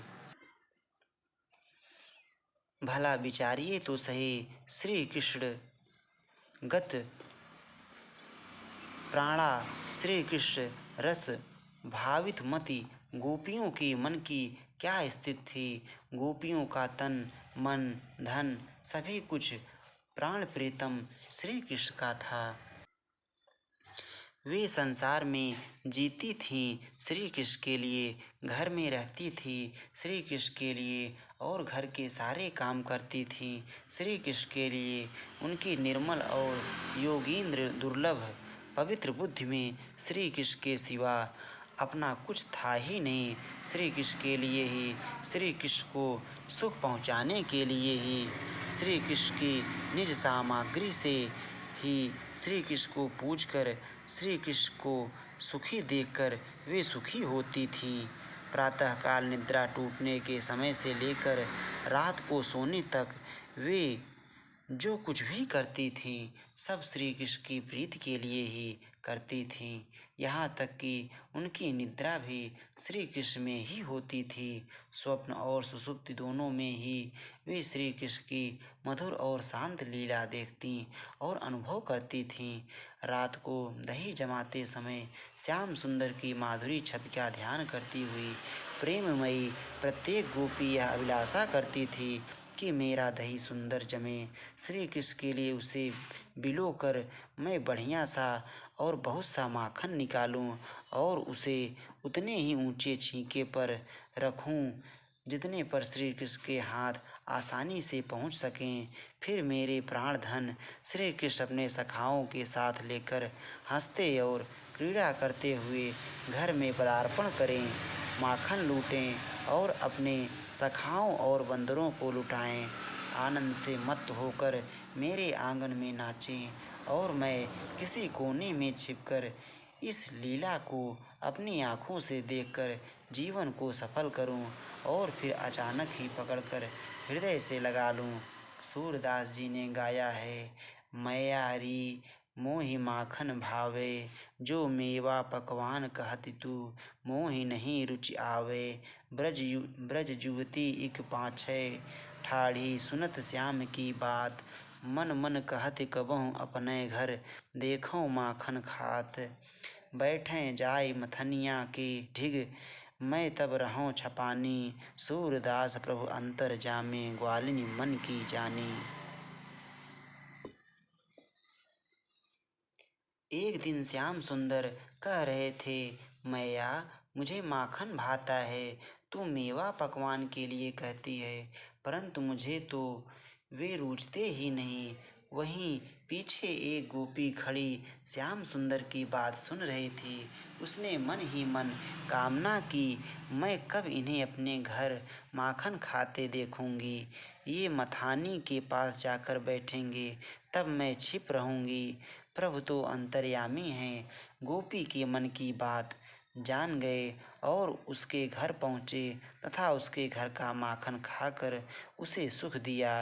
Speaker 1: भला विचारिए तो सही, श्री कृष्ण गत प्राणा श्री कृष्ण रस भावित मति गोपियों के मन की क्या स्थिति थी। गोपियों का तन मन धन सभी कुछ प्राण प्रीतम श्री कृष्ण का था। वे संसार में जीती थीं श्री कृष्ण के लिए, घर में रहती थी श्री कृष्ण के लिए और घर के सारे काम करती थीं श्री कृष्ण के लिए। उनकी निर्मल और योगींद्र दुर्लभ पवित्र बुद्धि में श्री कृष्ण के सिवा अपना कुछ था ही नहीं। श्री कृष्ण के लिए ही, श्री कृष्ण को सुख पहुँचाने के लिए ही, श्री कृष्ण की निज सामग्री से ही श्री कृष्ण को पूजकर श्री कृष्ण को सुखी देखकर वे सुखी होती थीं। प्रातःकाल निद्रा टूटने के समय से लेकर रात को सोने तक वे जो कुछ भी करती थीं सब श्री कृष्ण की प्रीति के लिए ही करती थीं। यहाँ तक कि उनकी निद्रा भी श्री कृष्ण में ही होती थी। स्वप्न और सुषुप्ति दोनों में ही वे श्री कृष्ण की मधुर और शांत लीला देखती और अनुभव करती थीं। रात को दही जमाते समय श्याम सुंदर की माधुरी छवि का ध्यान करती हुई प्रेममयी प्रत्येक गोपी यह अभिलाषा करती थी कि मेरा दही सुंदर जमे। श्री कृष्ण के लिए उसे बिलो कर मैं बढ़िया सा और बहुत सा माखन निकालूं और उसे उतने ही ऊंचे छींके पर रखूं जितने पर श्री कृष्ण के हाथ आसानी से पहुंच सकें। फिर मेरे प्राण धन श्री कृष्ण अपने सखाओं के साथ लेकर हंसते और क्रीड़ा करते हुए घर में पदार्पण करें, माखन लूटें और अपने सखाओं और बंदरों को लुटाएं। आनंद से मत्त होकर मेरे आंगन में नाचें और मैं किसी कोने में छिपकर इस लीला को अपनी आँखों से देखकर जीवन को सफल करूं और फिर अचानक ही पकड़कर हृदय से लगा लूं। सूरदास जी ने गाया है, मैयारी मोहि माखन भावे, जो मेवा पकवान कहति तू, मोहि नहीं रुचि आवे। ब्रज युवती इक पाछै, ठाढ़ी सुनत श्याम की बात, मन मन कहत कबहु अपने घर, देखो माखन खात। बैठें जाय मथनिया के ढिग, मैं तब रहूं छपानी, सूरदास प्रभु अंतर जामे, ग्वालिनी मन की जानी। एक दिन श्याम सुंदर कह रहे थे, मैया मुझे माखन भाता है, तू मेवा पकवान के लिए कहती है, परंतु मुझे तो वे रुचते ही नहीं। वहीं पीछे एक गोपी खड़ी श्याम सुंदर की बात सुन रही थी। उसने मन ही मन कामना की, मैं कब इन्हें अपने घर माखन खाते देखूंगी। ये मथानी के पास जाकर बैठेंगे तब मैं छिप रहूंगी। प्रभु तो अंतर्यामी हैं, गोपी के मन की बात जान गए और उसके घर पहुँचे तथा उसके घर का माखन खाकर उसे सुख दिया।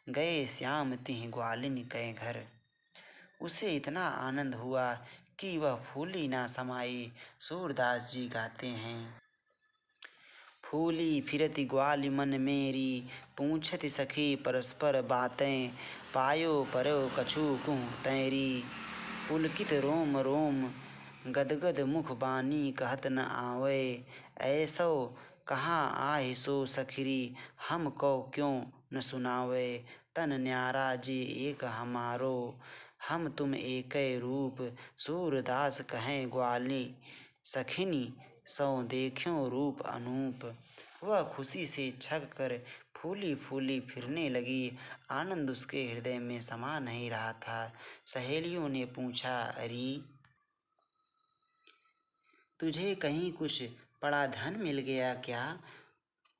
Speaker 1: गए श्याम तिह ग्वालिन कै घर। उसे इतना आनंद हुआ कि वह फूली ना समाई। सूरदास जी गाते हैं, फूली फिरति ग्वाल मन मेरी, पूछत सखी परस्पर बातें, पायो पर्यो कछु कुह तैरी, पुलकित रोम रोम गदगद मुख बानी कहत न आवे, ऐसो कहाँ आहि सो सखरी, हम को क्यों न सुनावे, तन न्यारा जी एक हमारो, हम तुम एकै रूप, सूरदास कहें ग्वाली सखिनी, सो देख्यो रूप अनूप। वह खुशी से छग कर फूली फूली फिरने लगी। आनंद उसके हृदय में समा नहीं रहा था। सहेलियों ने पूछा, अरी तुझे कहीं कुछ बड़ा धन मिल गया क्या?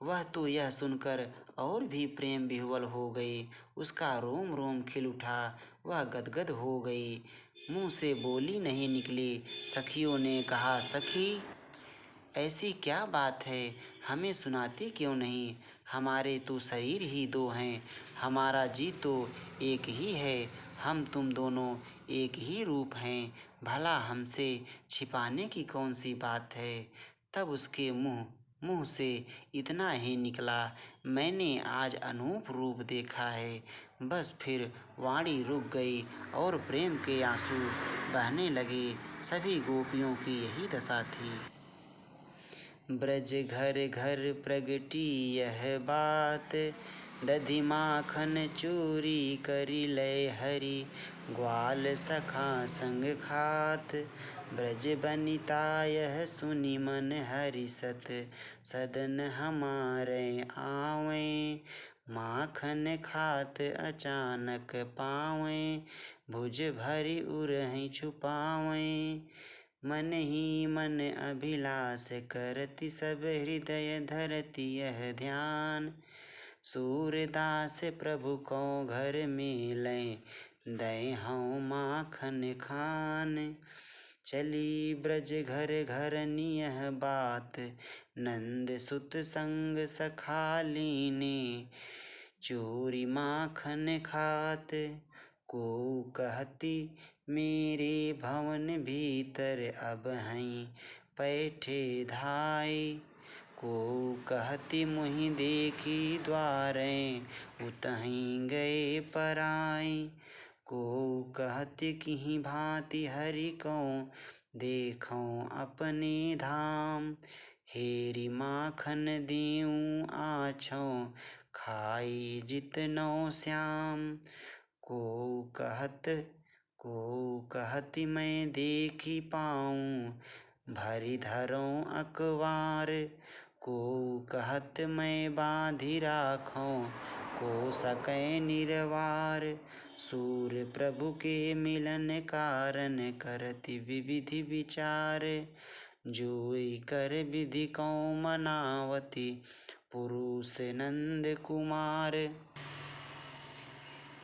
Speaker 1: वह तो यह सुनकर और भी प्रेम विह्वल हो गई। उसका रोम रोम खिल उठा, वह गदगद हो गई। मुँह से बोली नहीं निकली। सखियों ने कहा, सखी ऐसी क्या बात है, हमें सुनाती क्यों नहीं? हमारे तो शरीर ही दो हैं, हमारा जी तो एक ही है, हम तुम दोनों एक ही रूप हैं, भला हमसे छिपाने की कौन सी बात है? तब उसके मुँह से इतना ही निकला, मैंने आज अनूप रूप देखा है। बस फिर वाणी रुक गई और प्रेम के आंसू बहने लगे। सभी गोपियों की यही दशा थी। ब्रज घर घर प्रगटी यह बात, दधि माखन चोरी करी लय हरि, ग्वाल सखा संग खात, ब्रज बनिता यह सुनि मन हरिसत, सदन हमारे आवें, माखन खात अचानक पावें, भुज भरी उरहि छुपावें, मन ही मन अभिलाष करति, सब हृदय धरति यह ध्यान, सूरदास प्रभु को घर में लय, दय हऊँ माखन खान, चली ब्रज घर घर नियह बात, नंद सुत संग सखालीने, चोरी माखन खात, को कहती मेरे भवन भीतर अब हैं पैठे धाय, को कहती मुहि देखी द्वारें, उतहीं गए पराई, को कहती किहि भांति हरि को देखूं अपने धाम, हेरी माखन देऊं आछों खाई जितनो श्याम, को कहती मैं देखी पाऊं भरी धरों अखबार, को कहत मैं बांधि राखों को सकै निर्वार, सूर प्रभु के मिलन कारण करति विविधि विचार, जोई कर विधि को मनावती पुरुष नंद कुमार।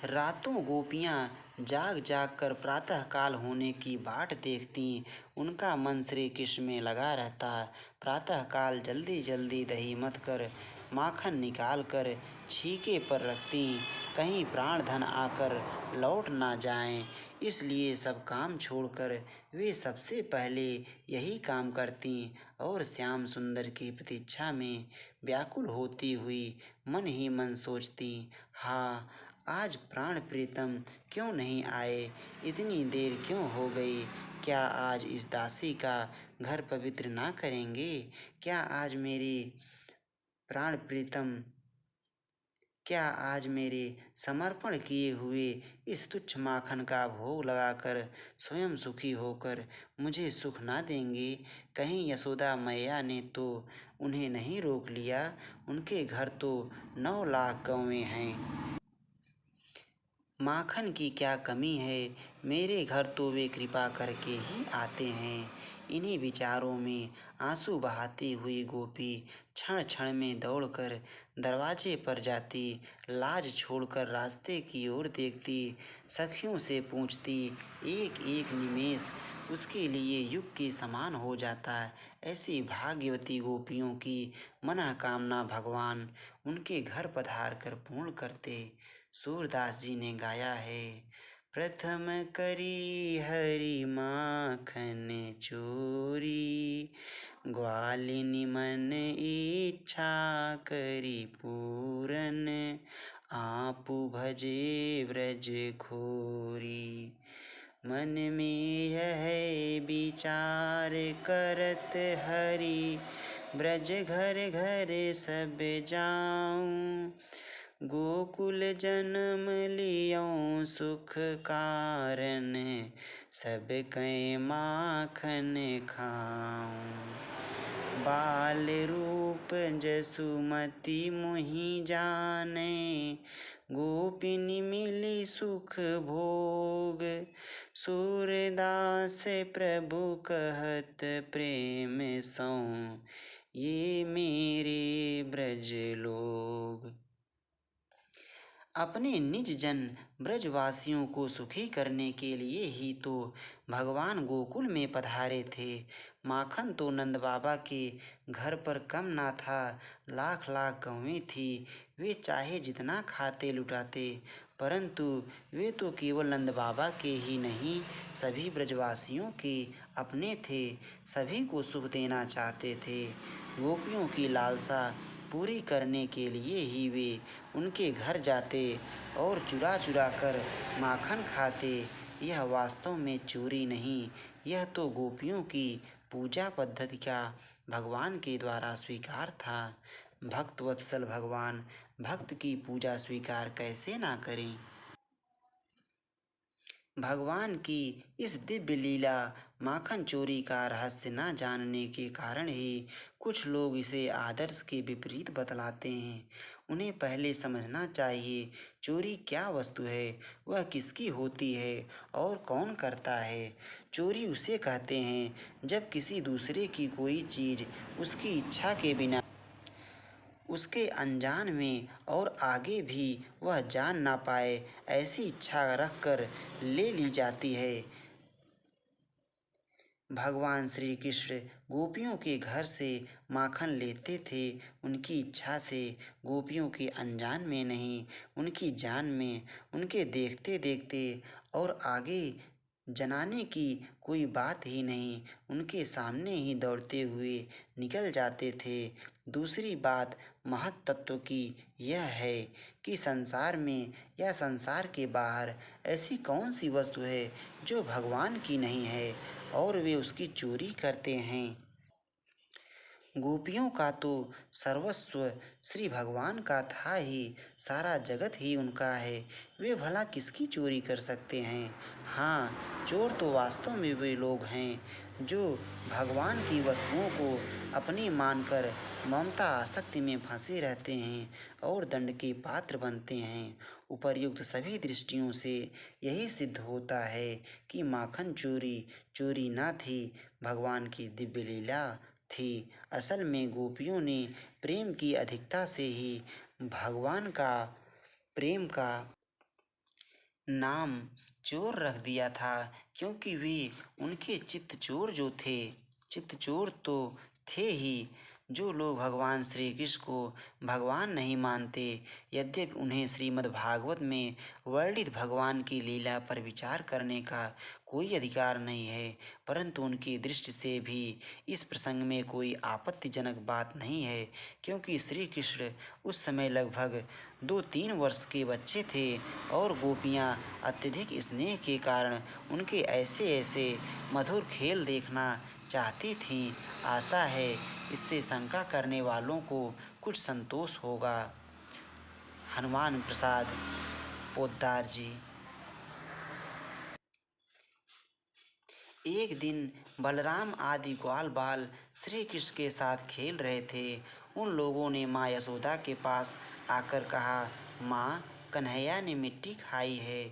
Speaker 1: रातों गोपियाँ जाग जाग कर प्रातः काल होने की बाट देखती। उनका मन श्री कृष्ण में लगा रहता। प्रातः काल जल्दी जल्दी दही मथ कर माखन निकाल कर छीके पर रखती, कहीं प्राण धन आकर लौट ना जाएं, इसलिए सब काम छोड़कर वे सबसे पहले यही काम करती और श्याम सुंदर की प्रतीक्षा में व्याकुल होती हुई मन ही मन सोचती, हाँ आज प्राण प्रीतम क्यों नहीं आए, इतनी देर क्यों हो गई, क्या आज इस दासी का घर पवित्र ना करेंगे, क्या आज मेरे समर्पण किए हुए इस तुच्छ माखन का भोग लगाकर स्वयं सुखी होकर मुझे सुख ना देंगे। कहीं यशोदा मैया ने तो उन्हें नहीं रोक लिया, उनके घर तो 9 लाख गौवें हैं। माखन की क्या कमी है, मेरे घर तो वे कृपा करके ही आते हैं। इन्हीं विचारों में आंसू बहाती हुई गोपी क्षण क्षण में दौड़कर दरवाजे पर जाती, लाज छोड़कर रास्ते की ओर देखती, सखियों से पूछती। एक एक निमेष उसके लिए युग के समान हो जाता। ऐसी भाग्यवती गोपियों की मनोकामना भगवान उनके घर पधार कर पूर्ण करते। सूरदास जी ने गाया है। प्रथम करी हरि माखन चोरी, ग्वालिनी मन इच्छा करी पूरन, आपु भजे व्रज खोरी। मन में यह विचार करत हरि, ब्रज घर घर सब जाऊं, गोकुल जन्म लियों सुख कारण, सब कै माखन खाऊं। बाल रूप जसुमती मुहि जाने, गोपिनी मिली सुख भोग, सूरदास प्रभु कहत प्रेम सौ, ये मेरे ब्रज लोग। अपने निज जन ब्रजवासियों को सुखी करने के लिए ही तो भगवान गोकुल में पधारे थे। माखन तो नंद बाबा के घर पर कम ना था, लाख लाख गौवें थी। वे चाहे जितना खाते लुटाते, परंतु वे तो केवल नंद बाबा के ही नहीं, सभी ब्रजवासियों के अपने थे। सभी को सुख देना चाहते थे। गोपियों की लालसा पूरी करने के लिए ही वे उनके घर जाते और चुरा चुरा कर माखन खाते। यह वास्तव में चोरी नहीं, यह तो गोपियों की पूजा पद्धति का भगवान के द्वारा स्वीकार था। भक्त वत्सल भगवान भक्त की पूजा स्वीकार कैसे ना करें। भगवान की इस दिव्य लीला माखन चोरी का रहस्य न जानने के कारण ही कुछ लोग इसे आदर्श के विपरीत बतलाते हैं। उन्हें पहले समझना चाहिए चोरी क्या वस्तु है, वह किसकी होती है और कौन करता है। चोरी उसे कहते हैं जब किसी दूसरे की कोई चीज़ उसकी इच्छा के बिना, उसके अनजान में और आगे भी वह जान ना पाए ऐसी इच्छा रखकर ले ली जाती है। भगवान श्री कृष्ण गोपियों के घर से माखन लेते थे उनकी इच्छा से, गोपियों के अनजान में नहीं, उनकी जान में। उनके देखते देखते और आगे जनाने की कोई बात ही नहीं, उनके सामने ही दौड़ते हुए निकल जाते थे। दूसरी बात महत तत्व की यह है कि संसार में या संसार के बाहर ऐसी कौन सी वस्तु है जो भगवान की नहीं है और वे उसकी चोरी करते हैं। गोपियों का तो सर्वस्व श्री भगवान का था ही, सारा जगत ही उनका है। वे भला किसकी चोरी कर सकते हैं। हाँ, चोर तो वास्तव में वे लोग हैं जो भगवान की वस्तुओं को अपनी मानकर ममता आसक्ति में फंसे रहते हैं और दंड के पात्र बनते हैं। उपर्युक्त सभी दृष्टियों से यही सिद्ध होता है कि माखन चोरी चोरी न थी, भगवान की दिव्य लीला थी। असल में गोपियों ने प्रेम की अधिकता से ही भगवान का प्रेम का नाम चोर रख दिया था, क्योंकि वे उनके चित्त चोर जो थे, चित्त चोर तो थे ही। जो लोग भगवान श्री कृष्ण को भगवान नहीं मानते, यद्यपि उन्हें श्रीमद् भागवत में वर्णित भगवान की लीला पर विचार करने का कोई अधिकार नहीं है, परंतु उनकी दृष्टि से भी इस प्रसंग में कोई आपत्तिजनक बात नहीं है, क्योंकि श्री कृष्ण उस समय लगभग 2-3 वर्ष के बच्चे थे और गोपियाँ अत्यधिक स्नेह के कारण उनके ऐसे ऐसे मधुर खेल देखना चाहती थीं। आशा है इससे शंका करने वालों को कुछ संतोष होगा। हनुमान प्रसाद पोद्दार जी। एक दिन बलराम आदि ग्वाल बाल श्री कृष्ण के साथ खेल रहे थे। उन लोगों ने माँ यशोदा के पास आकर कहा, माँ, कन्हैया ने मिट्टी खाई है।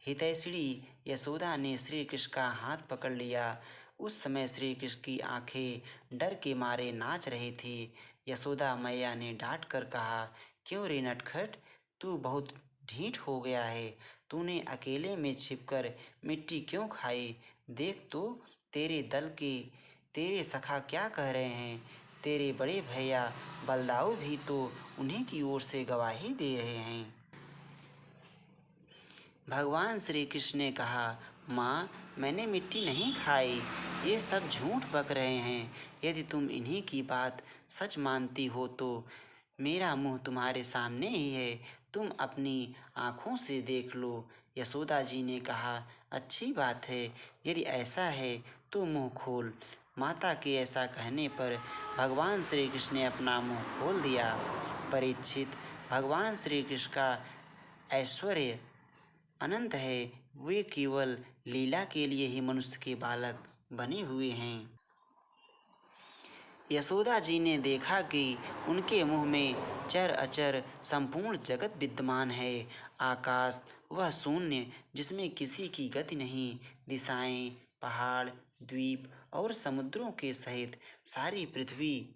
Speaker 1: हितैषिणी यशोदा ने श्री कृष्ण का हाथ पकड़ लिया। उस समय श्री कृष्ण की आंखें डर के मारे नाच रही थी। यशोदा मैया ने डांट कर कहा, क्यों रे नटखट, तू बहुत ढीठ हो गया है। तूने अकेले में छिपकर मिट्टी क्यों खाई? देख तो तेरे दल के तेरे सखा क्या कह रहे हैं। तेरे बड़े भैया बलदाऊ भी तो उन्हीं की ओर से गवाही दे रहे हैं। भगवान श्री कृष्ण ने कहा, माँ, मैंने मिट्टी नहीं खाई। ये सब झूठ बक रहे हैं। यदि तुम इन्हीं की बात सच मानती हो तो मेरा मुंह तुम्हारे सामने ही है, तुम अपनी आँखों से देख लो। यशोदा जी ने कहा, अच्छी बात है, यदि ऐसा है तो मुंह खोल। माता के ऐसा कहने पर भगवान श्री कृष्ण ने अपना मुंह खोल दिया। परीक्षित, भगवान श्री कृष्ण का ऐश्वर्य अनंत है। वे केवल लीला के लिए ही मनुष्य के बालक बने हुए हैं। यशोदा जी ने देखा कि उनके मुंह में चर अचर संपूर्ण जगत विद्यमान है। आकाश वह शून्य जिसमें किसी की गति नहीं, दिशाएं, पहाड़, द्वीप और समुद्रों के सहित सारी पृथ्वी,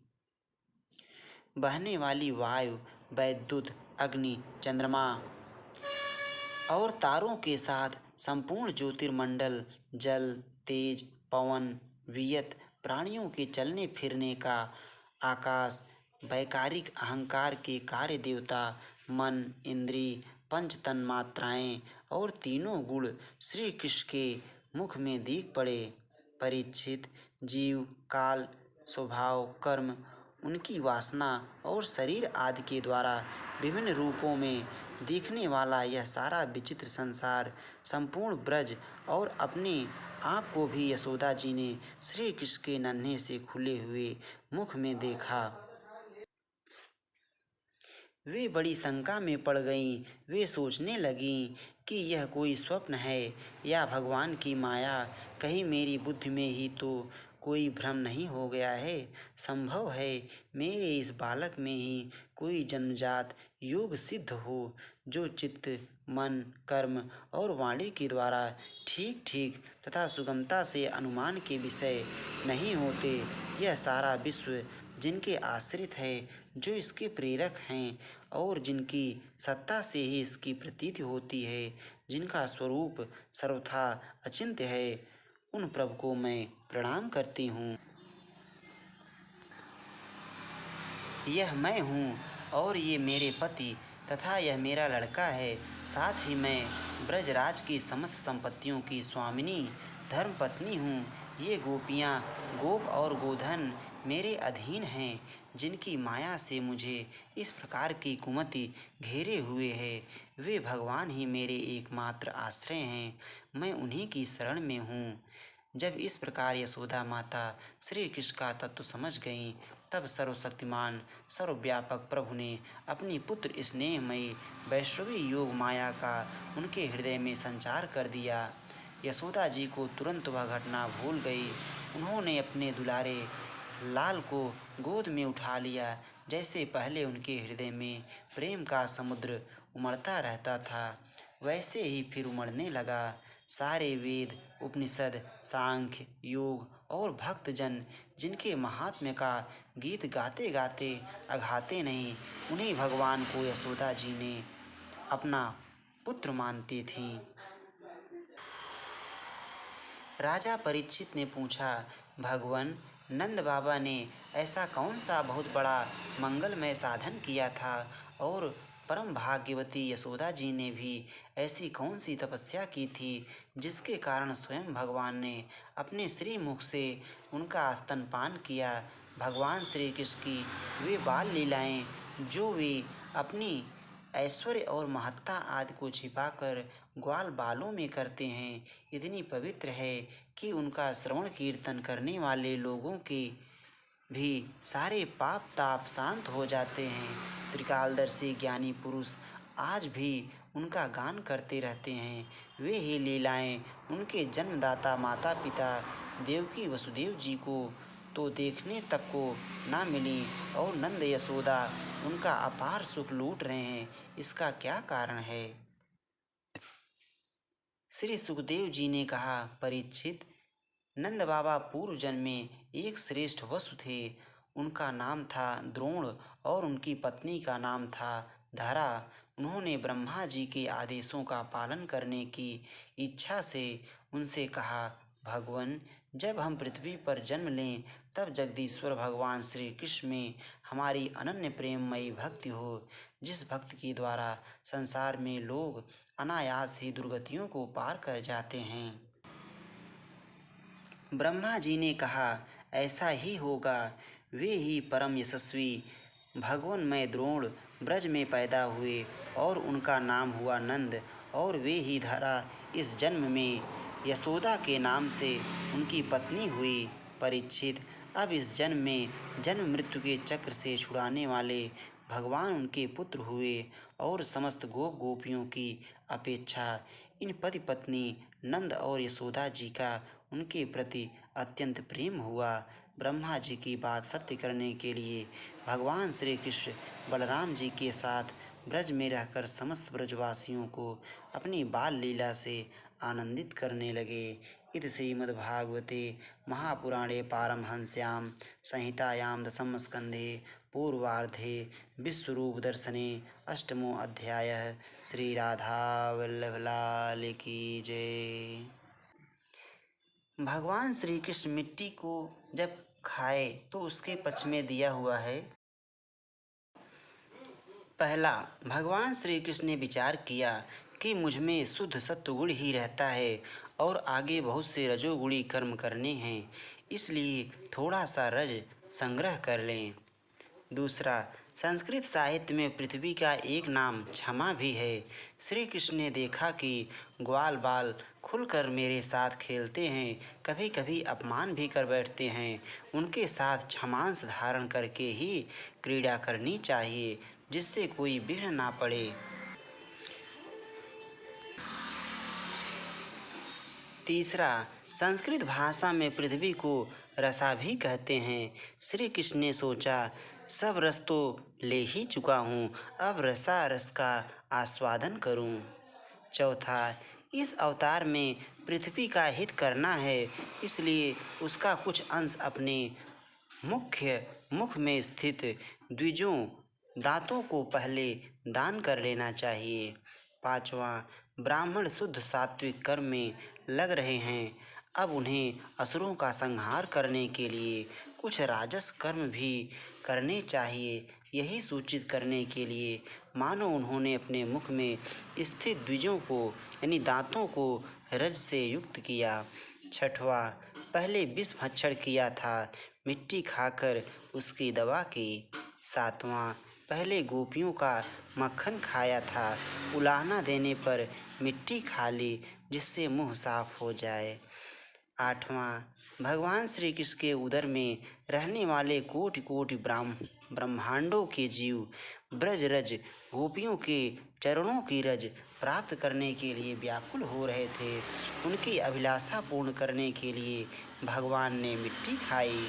Speaker 1: बहने वाली वायु, वैद्युत, अग्नि, चंद्रमा और तारों के साथ संपूर्ण ज्योतिर्मंडल, जल, तेज, पवन, वियत, प्राणियों के चलने फिरने का आकाश, वैकारिक अहंकार के कार्य देवता, मन, इंद्रिय, पंच तन्मात्राएं और तीनों गुण श्री कृष्ण के मुख में दीख पड़े। परीक्षित, जीव, काल, स्वभाव, कर्म, उनकी वासना और शरीर आदि के द्वारा विभिन्न रूपों में दिखने वाला यह सारा विचित्र संसार, संपूर्ण ब्रज और अपने आप को भी यशोदा जी ने श्री कृष्ण के नन्हे से खुले हुए मुख में देखा। वे बड़ी शंका में पड़ गईं। वे सोचने लगीं कि यह कोई स्वप्न है या भगवान की माया। कहीं मेरी बुद्धि में ही तो कोई भ्रम नहीं हो गया है। संभव है मेरे इस बालक में ही कोई जन्मजात योग सिद्ध हो, जो चित्त, मन, कर्म और वाणी के द्वारा ठीक ठीक तथा सुगमता से अनुमान के विषय नहीं होते। यह सारा विश्व जिनके आश्रित है, जो इसके प्रेरक हैं और जिनकी सत्ता से ही इसकी प्रतीति होती है, जिनका स्वरूप सर्वथा अचिंत्य है, उन प्रभु को मैं प्रणाम करती हूँ। यह मैं हूँ और ये मेरे पति तथा यह मेरा लड़का है। साथ ही मैं ब्रजराज की समस्त संपत्तियों की स्वामिनी धर्मपत्नी हूँ। ये गोपियाँ, गोप और गोधन मेरे अधीन हैं, जिनकी माया से मुझे इस प्रकार की कुमति घेरे हुए है। वे भगवान ही मेरे एकमात्र आश्रय हैं। मैं उन्हीं की शरण में हूँ। जब इस प्रकार यशोदा माता श्री कृष्ण का तत्व समझ गईं, तब सर्वशक्तिमान सर्वव्यापक प्रभु ने अपनी पुत्र स्नेहमयी वैष्णवी योग माया का उनके हृदय में संचार कर दिया। यशोदा जी को तुरंत वह घटना भूल गई। उन्होंने अपने दुलारे लाल को गोद में उठा लिया। जैसे पहले उनके हृदय में प्रेम का समुद्र उमड़ता रहता था, वैसे ही फिर उमड़ने लगा। सारे वेद, उपनिषद, सांख्य, योग और भक्तजन जिनके महात्म्य का गीत गाते गाते अघाते नहीं, उन्हीं भगवान को यशोदा जी ने अपना पुत्र मानती थीं। राजा परीक्षित ने पूछा, भगवान, नंद बाबा ने ऐसा कौन सा बहुत बड़ा मंगलमय साधन किया था और परम भाग्यवती यशोदा जी ने भी ऐसी कौन सी तपस्या की थी, जिसके कारण स्वयं भगवान ने अपने श्री मुख से उनका स्तनपान किया। भगवान श्री कृष्ण की वे बाल लीलाएं, जो वे अपनी ऐश्वर्य और महत्ता आदि को छिपाकर ग्वाल बालों में करते हैं, इतनी पवित्र है कि उनका श्रवण कीर्तन करने वाले लोगों के भी सारे पाप ताप शांत हो जाते हैं। त्रिकालदर्शी ज्ञानी पुरुष आज भी उनका गान करते रहते हैं। वे ही लीलाएं उनके जन्मदाता माता पिता देवकी वसुदेव जी को तो देखने तक को ना मिली और नंद यशोदा उनका अपार सुख लूट रहे हैं, इसका क्या कारण है? श्री सुखदेव जी ने कहा, परीक्षित, नंद बाबा पूर्व जन्म में एक श्रेष्ठ वसु थे। उनका नाम था द्रोण और उनकी पत्नी का नाम था धरा। उन्होंने ब्रह्मा जी के आदेशों का पालन करने की इच्छा से उनसे कहा, भगवान, जब हम पृथ्वी पर जन्म लें तब जगदीश्वर भगवान श्री कृष्ण में हमारी अनन्य प्रेममयी भक्ति हो, जिस भक्ति के द्वारा संसार में लोग अनायास ही दुर्गतियों को पार कर जाते हैं। ब्रह्मा जी ने कहा, ऐसा ही होगा। वे ही परम यशस्वी भगवानमय द्रोण ब्रज में पैदा हुए और उनका नाम हुआ नंद, और वे ही धरा इस जन्म में यशोदा के नाम से उनकी पत्नी हुई। परीक्षित, अब इस जन्म में जन्म मृत्यु के चक्र से छुड़ाने वाले भगवान उनके पुत्र हुए और समस्त गोप गोपियों की अपेक्षा इन पति पत्नी नंद और यशोदा जी का उनके प्रति अत्यंत प्रेम हुआ। ब्रह्मा जी की बात सत्य करने के लिए भगवान श्री कृष्ण बलराम जी के साथ ब्रज में रहकर समस्त ब्रजवासियों को अपनी बाल लीला से आनंदित करने लगे। इति श्रीमद्भागवते महापुराणे पारमहंस्यां संहितायां दशम स्कंधे पूर्वार्धे विश्वरूप दर्शने अष्टमो अध्यायः। श्री राधा वल्लभ लाल की जय। भगवान श्री कृष्ण मिट्टी को जब खाए तो उसके पक्ष में दिया हुआ है। पहला, भगवान श्री कृष्ण ने विचार किया कि मुझ में शुद्ध सत्वगुण ही रहता है और आगे बहुत से रजोगुणी कर्म करने हैं, इसलिए थोड़ा सा रज संग्रह कर लें। दूसरा, संस्कृत साहित्य में पृथ्वी का एक नाम क्षमा भी है। श्री कृष्ण ने देखा कि ग्वाल बाल खुलकर मेरे साथ खेलते हैं, कभी कभी अपमान भी कर बैठते हैं। उनके साथ क्षमांश धारण करके ही क्रीड़ा करनी चाहिए, जिससे कोई विघ्न ना पड़े। तीसरा, संस्कृत भाषा में पृथ्वी को रसा भी कहते हैं। श्री कृष्ण ने सोचा, सब रस तो ले ही चुका हूँ, अब रसा रस का आस्वादन करूँ। चौथा, इस अवतार में पृथ्वी का हित करना है, इसलिए उसका कुछ अंश अपने मुख्य मुख में स्थित द्विजों दांतों को पहले दान कर लेना चाहिए। पांचवा, ब्राह्मण शुद्ध सात्विक कर्म में लग रहे हैं, अब उन्हें असुरों का संहार करने के लिए कुछ राजस कर्म भी करने चाहिए। यही सूचित करने के लिए मानो उन्होंने अपने मुख में स्थित द्विजों को यानी दांतों को रज से युक्त किया। छठवां, पहले विष भक्षण किया था, मिट्टी खाकर उसकी दवा की। सातवां, पहले गोपियों का मक्खन खाया था, उलाहना देने पर मिट्टी खा ली, जिससे मुंह साफ हो जाए। आठवां, भगवान श्री कृष्ण के उदर में रहने वाले कोटि कोटि ब्रह्मांडों के जीव ब्रज रज गोपियों के चरणों की रज प्राप्त करने के लिए व्याकुल हो रहे थे। उनकी अभिलाषा पूर्ण करने के लिए भगवान ने मिट्टी खाई।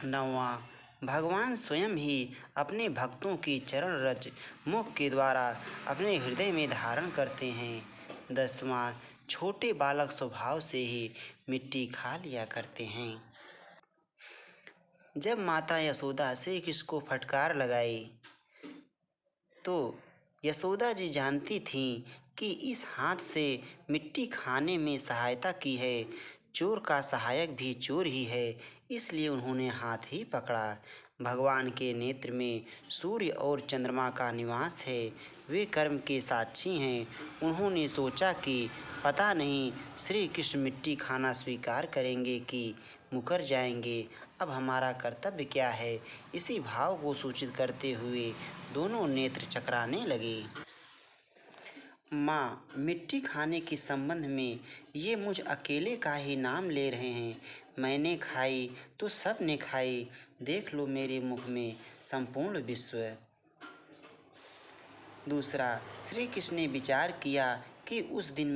Speaker 1: नौवां, भगवान स्वयं ही अपने भक्तों की चरण रज मुख के द्वारा अपने हृदय में धारण करते हैं। 10वां, छोटे बालक स्वभाव से ही मिट्टी खा लिया करते हैं। जब माता यशोदा श्री कृष्ण को फटकार लगाई तो यशोदा जी जानती थीं कि इस हाथ से मिट्टी खाने में सहायता की है। चोर का सहायक भी चोर ही है, इसलिए उन्होंने हाथ ही पकड़ा। भगवान के नेत्र में सूर्य और चंद्रमा का निवास है, वे कर्म के साक्षी हैं। उन्होंने सोचा कि पता नहीं श्री कृष्ण मिट्टी खाना स्वीकार करेंगे कि मुकर जाएंगे, अब हमारा कर्तव्य क्या है। इसी भाव को सूचित करते हुए दोनों नेत्र चकराने लगे। माँ, मिट्टी खाने के संबंध में ये मुझ अकेले का ही नाम ले रहे हैं। मैंने खाई तो सब ने खाई, देख लो मेरे मुख में संपूर्ण विश्व। दूसरा, श्री कृष्ण ने विचार किया कि उस दिन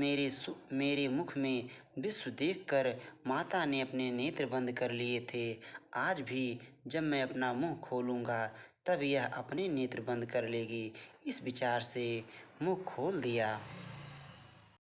Speaker 1: मेरे मुख में विश्व देखकर माता ने अपने नेत्र बंद कर लिए थे। आज भी जब मैं अपना मुंह खोलूँगा तब यह अपने नेत्र बंद कर लेगी। इस विचार से मुंह खोल दिया।